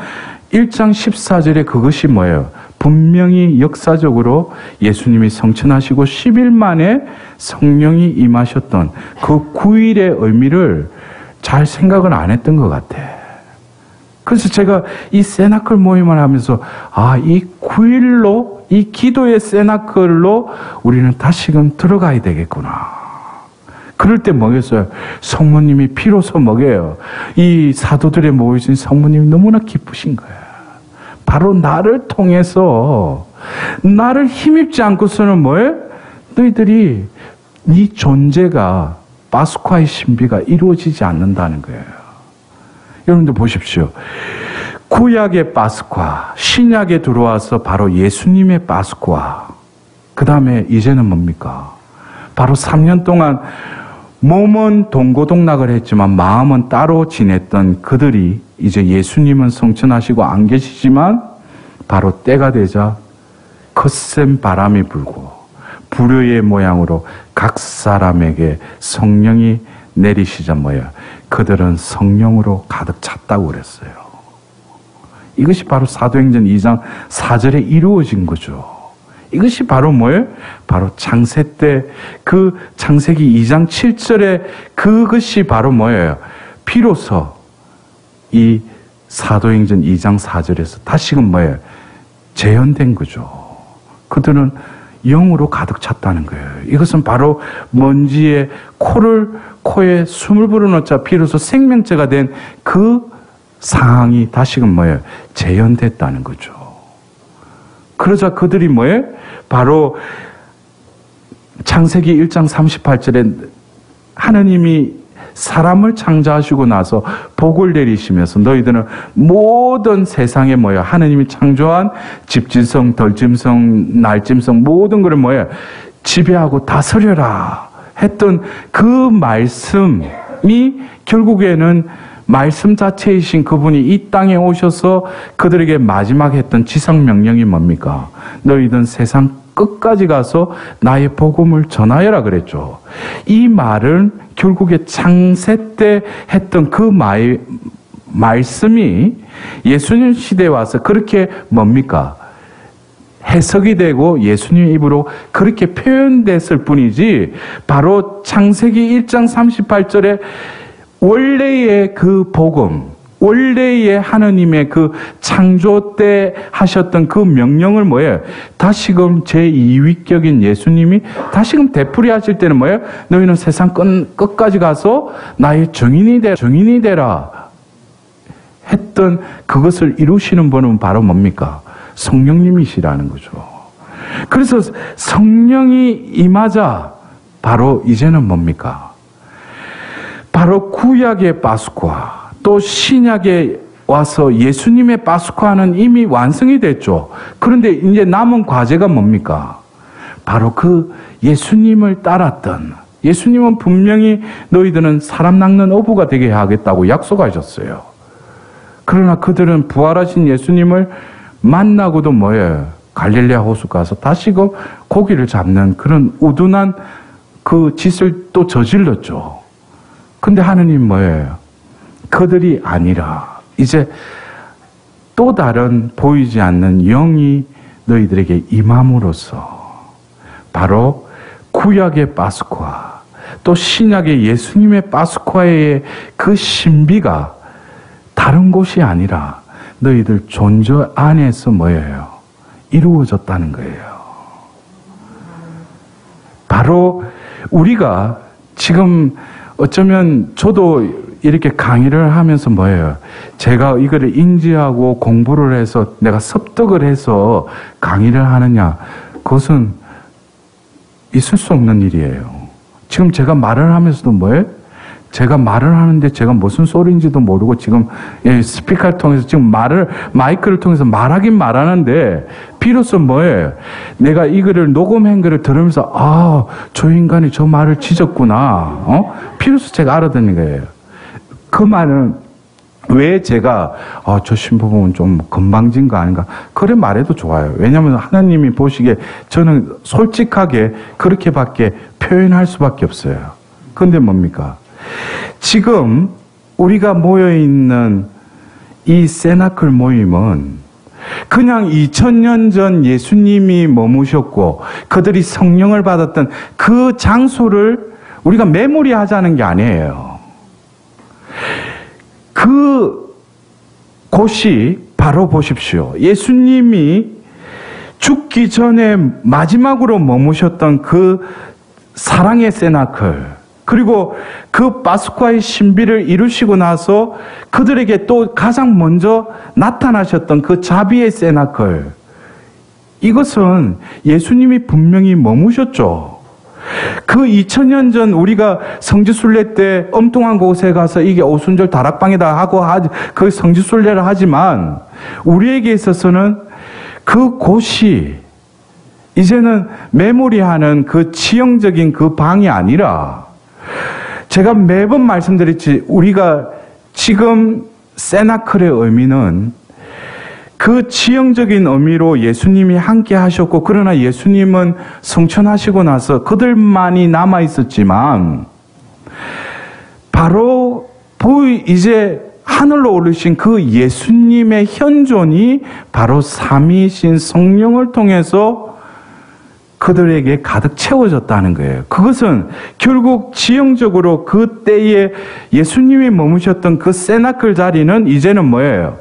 1장 14절에 그것이 뭐예요? 분명히 역사적으로 예수님이 성천하시고 10일 만에 성령이 임하셨던 그 9일의 의미를 잘 생각을 안 했던 것 같아. 그래서 제가 이 세나클 모임을 하면서 이 9일로 이 기도의 세나클로 우리는 다시금 들어가야 되겠구나. 그럴 때 뭐겠어요? 성모님이 비로소 뭐게요? 이 사도들의 모이신 성모님이 너무나 기쁘신 거예요. 바로 나를 통해서 나를 힘입지 않고서는 뭐예요? 너희들이 네 존재가 파스쿠아의 신비가 이루어지지 않는다는 거예요. 여러분들 보십시오. 구약의 파스쿠아, 신약에 들어와서 바로 예수님의 파스쿠아. 그 다음에 이제는 뭡니까? 바로 3년 동안 몸은 동고동락을 했지만 마음은 따로 지냈던 그들이 이제 예수님은 성천하시고 안 계시지만 바로 때가 되자 거센 바람이 불고 불효의 모양으로 각 사람에게 성령이 내리시자 뭐야? 그들은 성령으로 가득 찼다고 그랬어요. 이것이 바로 사도행전 2장 4절에 이루어진 거죠. 이것이 바로 뭐예요? 바로 창세 때 그 창세기 2장 7절에 그것이 바로 뭐예요? 비로소 이 사도행전 2장 4절에서 다시금 뭐예요? 재현된 거죠. 그들은 영으로 가득 찼다는 거예요. 이것은 바로 먼지에 코에 숨을 불어넣자 비로소 생명체가 된 그 상황이 다시금 뭐예요? 재현됐다는 거죠. 그러자 그들이 뭐예요? 바로 창세기 1장 38절에 하나님이 사람을 창조하시고 나서 복을 내리시면서 너희들은 모든 세상에 뭐예요? 하나님이 창조한 집짐승, 덜짐승, 날짐승 모든 것을 뭐예요? 지배하고 다스려라 했던 그 말씀이 결국에는 말씀 자체이신 그분이 이 땅에 오셔서 그들에게 마지막 했던 지상명령이 뭡니까? 너희들은 세상 끝까지 가서 나의 복음을 전하여라 그랬죠. 이 말은 결국에 창세 때 했던 그 말씀이 예수님 시대에 와서 그렇게 뭡니까? 해석이 되고 예수님 입으로 그렇게 표현됐을 뿐이지 바로 창세기 1장 38절에 원래의 그 복음, 원래의 하느님의 그 창조 때 하셨던 그 명령을 뭐예요? 다시금 제2위격인 예수님이 다시금 되풀이하실 때는 뭐예요? 너희는 세상 끝까지 가서 나의 증인이 되라 했던 그것을 이루시는 분은 바로 뭡니까? 성령님이시라는 거죠. 그래서 성령이 임하자 바로 이제는 뭡니까? 바로 구약의 파스쿠아 또 신약에 와서 예수님의 파스쿠아는 이미 완성이 됐죠. 그런데 이제 남은 과제가 뭡니까? 바로 그 예수님을 따랐던 예수님은 분명히 너희들은 사람 낚는 어부가 되게 하겠다고 약속하셨어요. 그러나 그들은 부활하신 예수님을 만나고도 뭐예요? 갈릴레아 호수 가서 다시금 고기를 잡는 그런 우둔한 그 짓을 또 저질렀죠. 근데 하느님 뭐예요? 그들이 아니라 이제 또 다른 보이지 않는 영이 너희들에게 임함으로써 바로 구약의 파스쿠아 또 신약의 예수님의 파스쿠아의 그 신비가 다른 곳이 아니라 너희들 존재 안에서 뭐예요? 이루어졌다는 거예요. 바로 우리가 지금 어쩌면 저도 이렇게 강의를 하면서 뭐예요? 제가 이거를 인지하고 공부를 해서 내가 습득을 해서 강의를 하느냐? 그것은 있을 수 없는 일이에요. 지금 제가 말을 하면서도 뭐예요? 제가 말을 하는데 제가 무슨 소리인지도 모르고 지금 스피커를 통해서 지금 마이크를 통해서 말하긴 말하는데 비로소 뭐예요? 내가 이거를 녹음한 거를 들으면서 아, 저 인간이 저 말을 지졌구나. 비로소 제가 알아듣는 거예요. 그 말은 왜 제가 저 신부님은 좀 건방진 거 아닌가? 그래 말해도 좋아요. 왜냐하면 하나님이 보시기에 저는 솔직하게 그렇게밖에 표현할 수밖에 없어요. 그런데 뭡니까? 지금 우리가 모여있는 이 세나클 모임은 그냥 2000년 전 예수님이 머무셨고 그들이 성령을 받았던 그 장소를 우리가 메모리하자는 게 아니에요. 그 곳이 바로 보십시오. 예수님이 죽기 전에 마지막으로 머무셨던 그 사랑의 세나클 그리고 그 파스쿠아의 신비를 이루시고 나서 그들에게 또 가장 먼저 나타나셨던 그 자비의 세나클 이것은 예수님이 분명히 머무셨죠. 그 2000년 전 우리가 성지순례 때 엉뚱한 곳에 가서 이게 오순절 다락방이다 하고 그 성지순례를 하지만 우리에게 있어서는 그 곳이 이제는 메모리하는 그 치형적인 그 방이 아니라 제가 매번 말씀드렸지 우리가 지금 세나클의 의미는 그 지형적인 의미로 예수님이 함께 하셨고 그러나 예수님은 성천하시고 나서 그들만이 남아 있었지만 바로 이제 하늘로 오르신 그 예수님의 현존이 바로 삼위이신 성령을 통해서 그들에게 가득 채워졌다는 거예요. 그것은 결국 지형적으로 그때에 예수님이 머무셨던 그 세나클 자리는 이제는 뭐예요?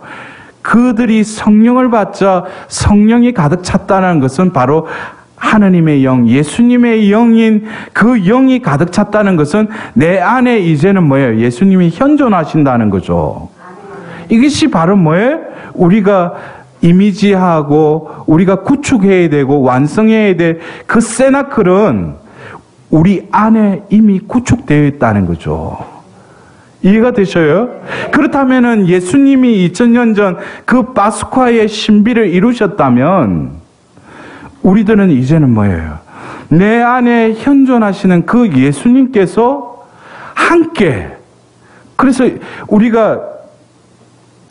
그들이 성령을 받자 성령이 가득 찼다는 것은 바로 하느님의 영, 예수님의 영인 그 영이 가득 찼다는 것은 내 안에 이제는 뭐예요? 예수님이 현존하신다는 거죠. 이것이 바로 뭐예요? 우리가 이미지하고 우리가 구축해야 되고 완성해야 될 그 세나클은 우리 안에 이미 구축되어 있다는 거죠. 이해가 되셔요? 그렇다면은 예수님이 2000년 전 그 파스쿠아의 신비를 이루셨다면 우리들은 이제는 뭐예요? 내 안에 현존하시는 그 예수님께서 함께 그래서 우리가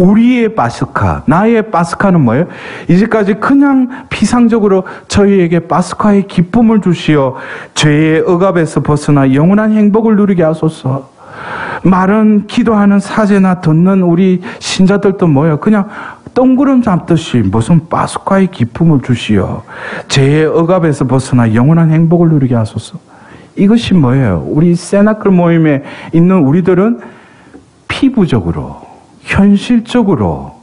우리의 파스카, 나의 파스카는 뭐예요? 이제까지 그냥 피상적으로 저희에게 파스카의 기쁨을 주시어 죄의 억압에서 벗어나 영원한 행복을 누리게 하소서. 말은 기도하는 사제나 듣는 우리 신자들도 뭐예요? 그냥 똥구름 잡듯이 무슨 파스카의 기쁨을 주시어 죄의 억압에서 벗어나 영원한 행복을 누리게 하소서. 이것이 뭐예요? 우리 세나클 모임에 있는 우리들은 피부적으로 현실적으로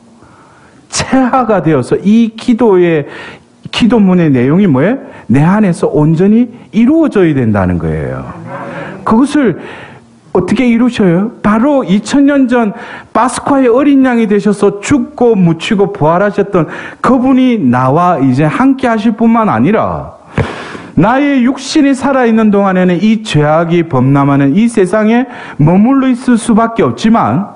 체화가 되어서 이 기도문의 내용이 뭐예요? 내 안에서 온전히 이루어져야 된다는 거예요. 그것을 어떻게 이루셔요? 바로 2000년 전 파스쿠아의 어린 양이 되셔서 죽고 묻히고 부활하셨던 그분이 나와 이제 함께 하실 뿐만 아니라 나의 육신이 살아있는 동안에는 이 죄악이 범람하는 이 세상에 머물러 있을 수밖에 없지만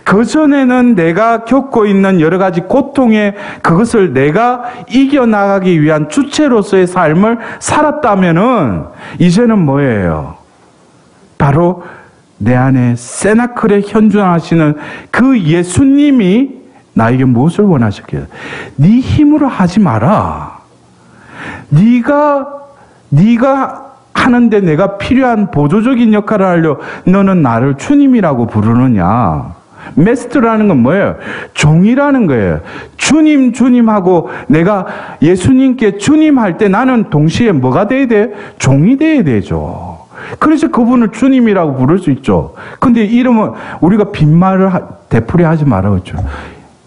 그전에는 내가 겪고 있는 여러 가지 고통에 그것을 내가 이겨나가기 위한 주체로서의 삶을 살았다면은 이제는 뭐예요? 바로 내 안에 세나클에 현존하시는 그 예수님이 나에게 무엇을 원하셨겠어요? 네 힘으로 하지 마라. 네가 하는데 내가 필요한 보조적인 역할을 하려 너는 나를 주님이라고 부르느냐? 메스트라는 건 뭐예요? 종이라는 거예요. 주님 하고 내가 예수님께 주님 할 때 나는 동시에 뭐가 돼야 돼? 종이 돼야 되죠. 그래서 그분을 주님이라고 부를 수 있죠. 근데 이름은 우리가 빈말을 되풀이하지 말아야죠.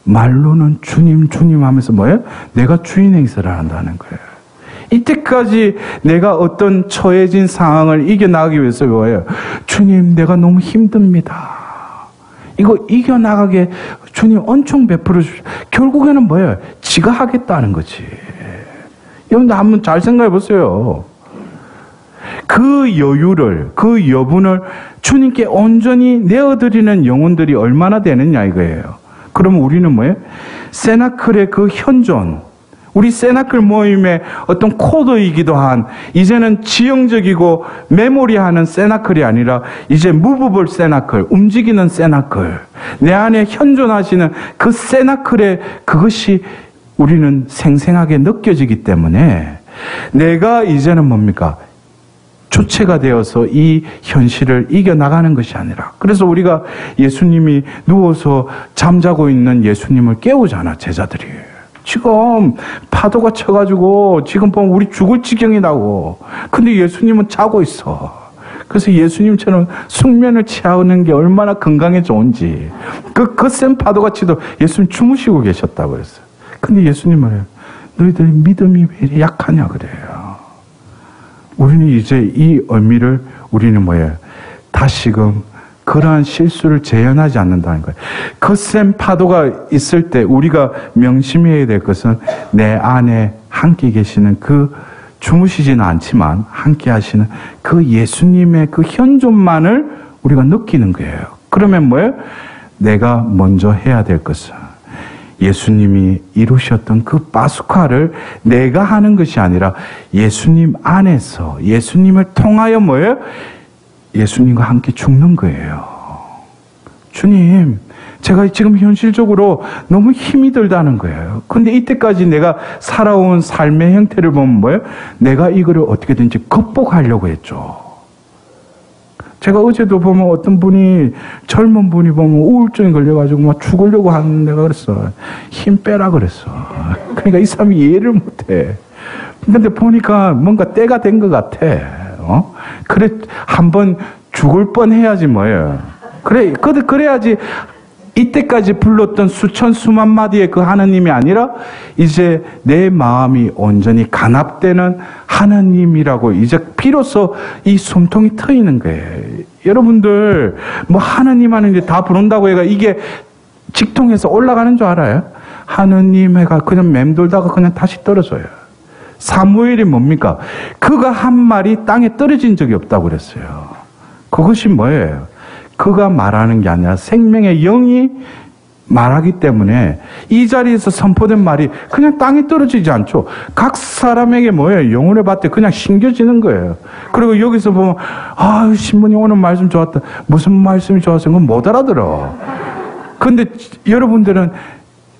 말로는 주님 하면서 뭐예요? 내가 주인 행세를 한다는 거예요. 이때까지 내가 어떤 처해진 상황을 이겨나가기 위해서 뭐예요? 주님, 내가 너무 힘듭니다. 이거 이겨나가게 주님 엄청 베풀어 주십시오. 결국에는 뭐예요? 지가 하겠다는 거지. 여러분들 한번 잘 생각해 보세요. 그 여유를, 그 여분을 주님께 온전히 내어드리는 영혼들이 얼마나 되느냐 이거예요. 그러면 우리는 뭐예요? 세나클의 그 현존, 우리 세나클 모임의 어떤 코드이기도 한 이제는 지형적이고 메모리하는 세나클이 아니라 이제 무브볼 세나클, 움직이는 세나클, 내 안에 현존하시는 그 세나클의 그것이 우리는 생생하게 느껴지기 때문에 내가 이제는 뭡니까? 주체가 되어서 이 현실을 이겨나가는 것이 아니라, 그래서 우리가 예수님이 누워서 잠자고 있는 예수님을 깨우잖아, 제자들이. 지금 파도가 쳐가지고 지금 보면 우리 죽을 지경이라고. 근데 예수님은 자고 있어. 그래서 예수님처럼 숙면을 취하는 게 얼마나 건강에 좋은지. 그 센 파도가 치도 예수님 주무시고 계셨다고 그랬어요. 근데 예수님은 해요. 너희들 믿음이 왜 이렇게 약하냐 그래요. 우리는 이제 이 의미를 우리는 뭐예요? 다시금 그러한 실수를 재현하지 않는다는 거예요. 거센 파도가 있을 때 우리가 명심해야 될 것은 내 안에 함께 계시는 그 주무시지는 않지만 함께 하시는 그 예수님의 그 현존만을 우리가 느끼는 거예요. 그러면 뭐예요? 내가 먼저 해야 될 것은 예수님이 이루셨던 그 파스쿠아를 내가 하는 것이 아니라 예수님 안에서 예수님을 통하여 뭐예요? 예수님과 함께 죽는 거예요. 주님, 제가 지금 현실적으로 너무 힘이 들다는 거예요. 근데 이때까지 내가 살아온 삶의 형태를 보면 뭐예요? 내가 이거를 어떻게든지 극복하려고 했죠. 제가 어제도 보면 어떤 분이, 젊은 분이 보면 우울증이 걸려가지고 막 죽으려고 하는 내가 그랬어. 힘 빼라 그랬어. 그러니까 이 사람이 이해를 못해. 근데 보니까 뭔가 때가 된 것 같아. 그래, 한번 죽을 뻔 해야지 뭐예요. 그래야지 이때까지 불렀던 수만 마디의 그 하나님이 아니라 이제 내 마음이 온전히 간합되는 하나님이라고 이제 비로소 이 숨통이 트이는 거예요. 여러분들 뭐 하나님 하는데 다 부른다고 해가 이게 직통해서 올라가는 줄 알아요? 하나님 해가 그냥 맴돌다가 그냥 다시 떨어져요. 사무엘이 뭡니까? 그가 한 말이 땅에 떨어진 적이 없다고 그랬어요. 그것이 뭐예요? 그가 말하는 게 아니라 생명의 영이 말하기 때문에 이 자리에서 선포된 말이 그냥 땅에 떨어지지 않죠. 각 사람에게 뭐예요? 영혼의 밭에 그냥 심겨지는 거예요. 그리고 여기서 보면 신부님 오늘 말씀 좋았다. 무슨 말씀이 좋았어요? 그건 못 알아들어. 근데 여러분들은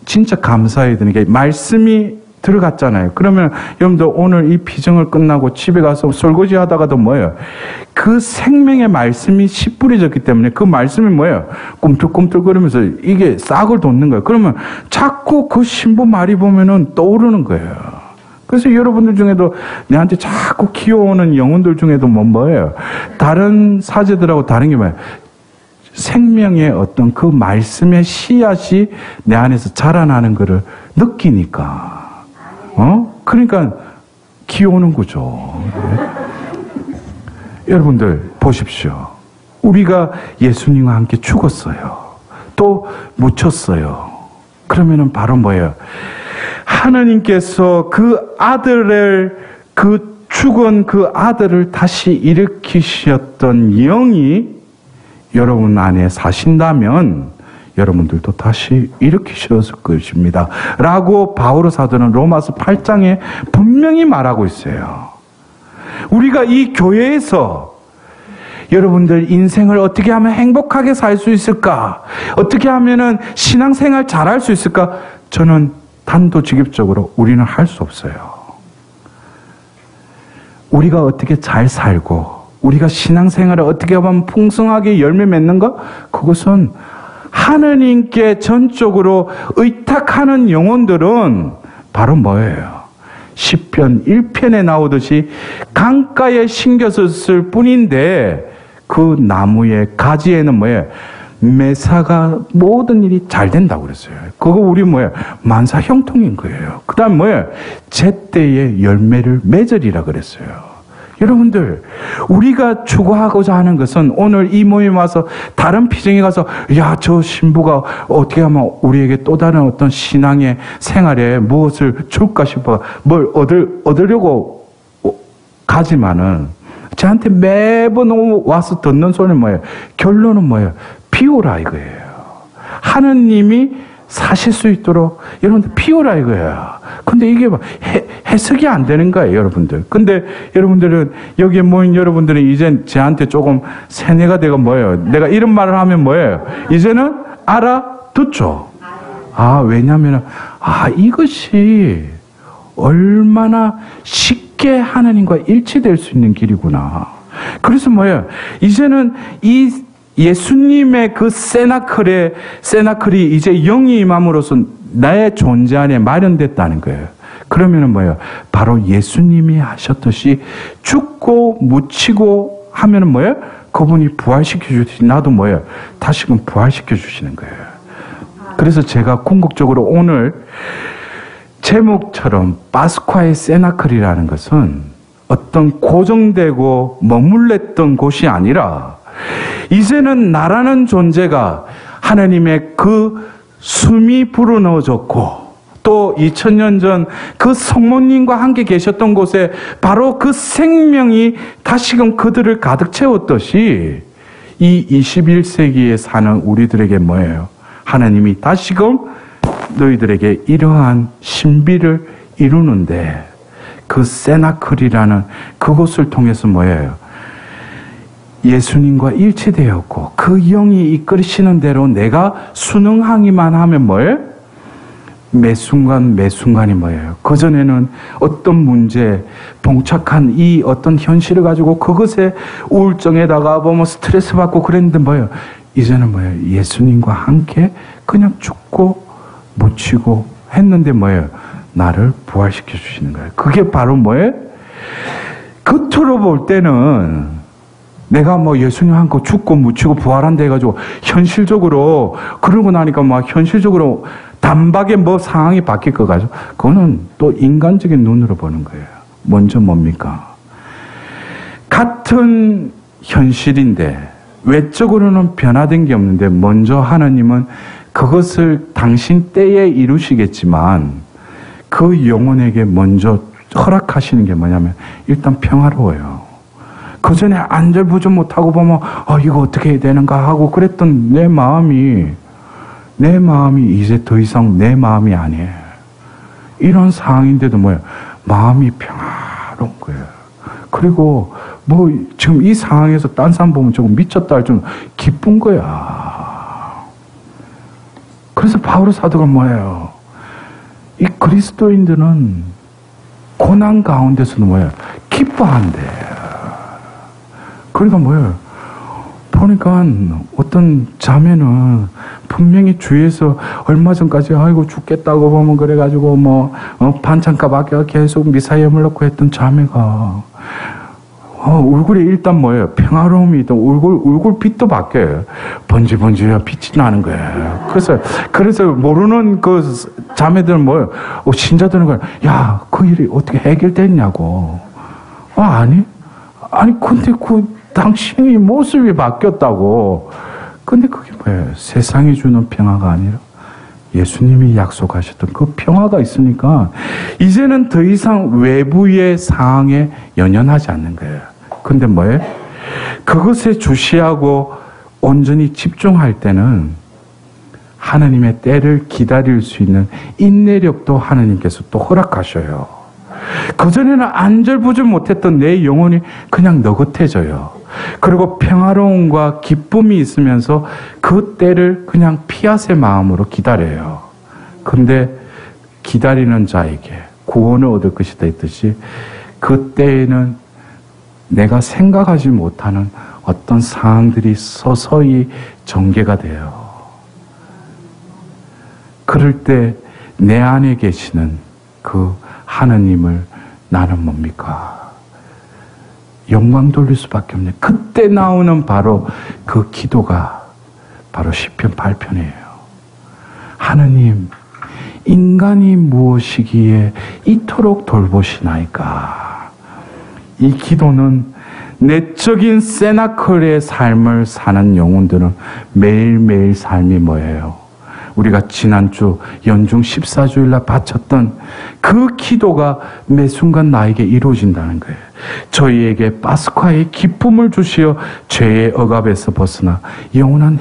진짜 감사해야 되는 게 말씀이 들어갔잖아요. 그러면 여러분들 오늘 이 피정을 끝나고 집에 가서 설거지 하다가도 뭐예요? 그 생명의 말씀이 씨 뿌려졌기 때문에 그 말씀이 뭐예요? 꿈틀꿈틀거리면서 이게 싹을 돋는 거예요. 그러면 자꾸 그 신부 말이 보면은 떠오르는 거예요. 그래서 여러분들 중에도 내한테 자꾸 기어오는 영혼들 중에도 뭐예요? 다른 사제들하고 다른 게 뭐예요? 생명의 어떤 그 말씀의 씨앗이 내 안에서 자라나는 것을 느끼니까, 그러니까 기오는 거죠. 여러분들 보십시오. 우리가 예수님과 함께 죽었어요. 또 묻혔어요. 그러면은 바로 뭐예요? 하나님께서 그 아들을, 그 죽은 그 아들을 다시 일으키셨던 영이 여러분 안에 사신다면 여러분들도 다시 일으키셨을 것입니다. 라고 바오로 사도는 로마서 8장에 분명히 말하고 있어요. 우리가 이 교회에서 여러분들 인생을 어떻게 하면 행복하게 살 수 있을까? 어떻게 하면은 신앙생활 잘할 수 있을까? 저는 단도직입적으로 우리는 할 수 없어요. 우리가 어떻게 잘 살고 우리가 신앙생활을 어떻게 하면 풍성하게 열매 맺는가? 그것은 하느님께 전적으로 의탁하는 영혼들은 바로 뭐예요? 시편 1편에 나오듯이 강가에 심겨졌을 뿐인데 그 나무의 가지에는 뭐예요? 매사가 모든 일이 잘 된다고 그랬어요. 그거 우리 뭐예요? 만사 형통인 거예요. 그 다음 뭐예요? 제때에 열매를 맺으리라 그랬어요. 여러분들, 우리가 추구하고자 하는 것은 오늘 이 모임 와서 다른 피정에 가서 야, 저 신부가 어떻게 하면 우리에게 또 다른 어떤 신앙의 생활에 무엇을 줄까 싶어 뭘 얻으려고 가지만은 저한테 매번 와서 듣는 소리는 뭐예요? 결론은 뭐예요? 피우라 이거예요. 하느님이 사실 수 있도록 여러분들 피우라 이거예요. 근데 이게 뭐 해석이 안 되는 거예요, 여러분들. 근데 여러분들은 여기에 모인 여러분들은 이제 저한테 조금 세뇌가 되고 뭐예요? 내가 이런 말을 하면 뭐예요? 이제는 알아듣죠. 왜냐면은 이것이 얼마나 쉽게 하나님과 일치될 수 있는 길이구나. 그래서 뭐예요? 이제는 이 예수님의 그 세나클이 이제 영이 임함으로써 나의 존재 안에 마련됐다는 거예요. 그러면은 뭐예요? 바로 예수님이 하셨듯이 죽고 묻히고 하면은 뭐예요? 그분이 부활시켜 주듯이 나도 뭐예요? 다시금 부활시켜 주시는 거예요. 그래서 제가 궁극적으로 오늘 제목처럼 파스쿠아의 세나클이라는 것은 어떤 고정되고 머물렀던 곳이 아니라 이제는 나라는 존재가 하나님의 그 숨이 불어넣어졌고 또 2000년 전 그 성모님과 함께 계셨던 곳에 바로 그 생명이 다시금 그들을 가득 채웠듯이 이 21세기에 사는 우리들에게 뭐예요? 하나님이 다시금 너희들에게 이러한 신비를 이루는데 그 세나클이라는 그곳을 통해서 뭐예요? 예수님과 일치되었고 그 영이 이끌으시는 대로 내가 순응하기만 하면 뭐예요? 매 순간이 뭐예요? 그전에는 어떤 문제, 봉착한 이 어떤 현실을 가지고 그것에 우울증에다가 뭐 스트레스 받고 그랬는데 뭐예요? 이제는 뭐예요? 예수님과 함께 그냥 죽고 묻히고 했는데 뭐예요? 나를 부활시켜 주시는 거예요. 그게 바로 뭐예요? 겉으로 볼 때는 내가 뭐 예수님 함께 죽고 묻히고 부활한다 해가지고 현실적으로 그러고 나니까 막 현실적으로 단박에 뭐 상황이 바뀔 것 같죠. 그거는 또 인간적인 눈으로 보는 거예요. 먼저 뭡니까? 같은 현실인데 외적으로는 변화된 게 없는데 먼저 하나님은 그것을 당신 때에 이루시겠지만 그 영혼에게 먼저 허락하시는 게 뭐냐면 일단 평화로워요. 그 전에 안절부절 못하고 보면 이거 어떻게 해야 되는가 하고 그랬던 내 마음이 이제 더 이상 내 마음이 아니에요. 이런 상황인데도 뭐예요? 마음이 평화로운 거예요. 그리고 뭐 지금 이 상황에서 딴 사람 보면 조금 미쳤다 할 좀 기쁜 거야. 그래서 바울 사도가 뭐예요? 이 그리스도인들은 고난 가운데서도 뭐예요? 기뻐한대. 그러니까 뭐예요? 보니까 어떤 자매는 분명히 주위에서 얼마 전까지 아이고 죽겠다고 보면 그래가지고 반찬값 아껴 계속 미사에 물놓고 했던 자매가 얼굴에 일단 뭐예요? 평화로움이 있던 얼굴 빛도 바뀌어요. 번지번지가 빛이 나는 거예요. 그래서 모르는 그 자매들은 뭐예요? 신자들은 거예요. 야, 그 일이 어떻게 해결됐냐고. 아니, 근데 당신이 모습이 바뀌었다고. 근데 그게 뭐예요? 세상이 주는 평화가 아니라 예수님이 약속하셨던 그 평화가 있으니까 이제는 더 이상 외부의 상황에 연연하지 않는 거예요. 근데 뭐예요? 그것에 주시하고 온전히 집중할 때는 하나님의 때를 기다릴 수 있는 인내력도 하나님께서 또 허락하셔요. 그전에는 안절부절 못했던 내 영혼이 그냥 느긋해져요. 그리고 평화로움과 기쁨이 있으면서 그 때를 그냥 피앗의 마음으로 기다려요. 근데 기다리는 자에게 구원을 얻을 것이다 했듯이 그 때에는 내가 생각하지 못하는 어떤 상황들이 서서히 전개가 돼요. 그럴 때 내 안에 계시는 그 하나님을 나는 뭡니까? 영광 돌릴 수밖에 없네. 그때 나오는 바로 그 기도가 바로 시편 8편이에요. 하나님, 인간이 무엇이기에 이토록 돌보시나이까? 이 기도는 내적인 세나클의 삶을 사는 영혼들은 매일매일 삶이 뭐예요? 우리가 지난주 연중 14주일날 바쳤던 그 기도가 매 순간 나에게 이루어진다는 거예요. 저희에게 파스쿠아의 기쁨을 주시어 죄의 억압에서 벗어나 영원한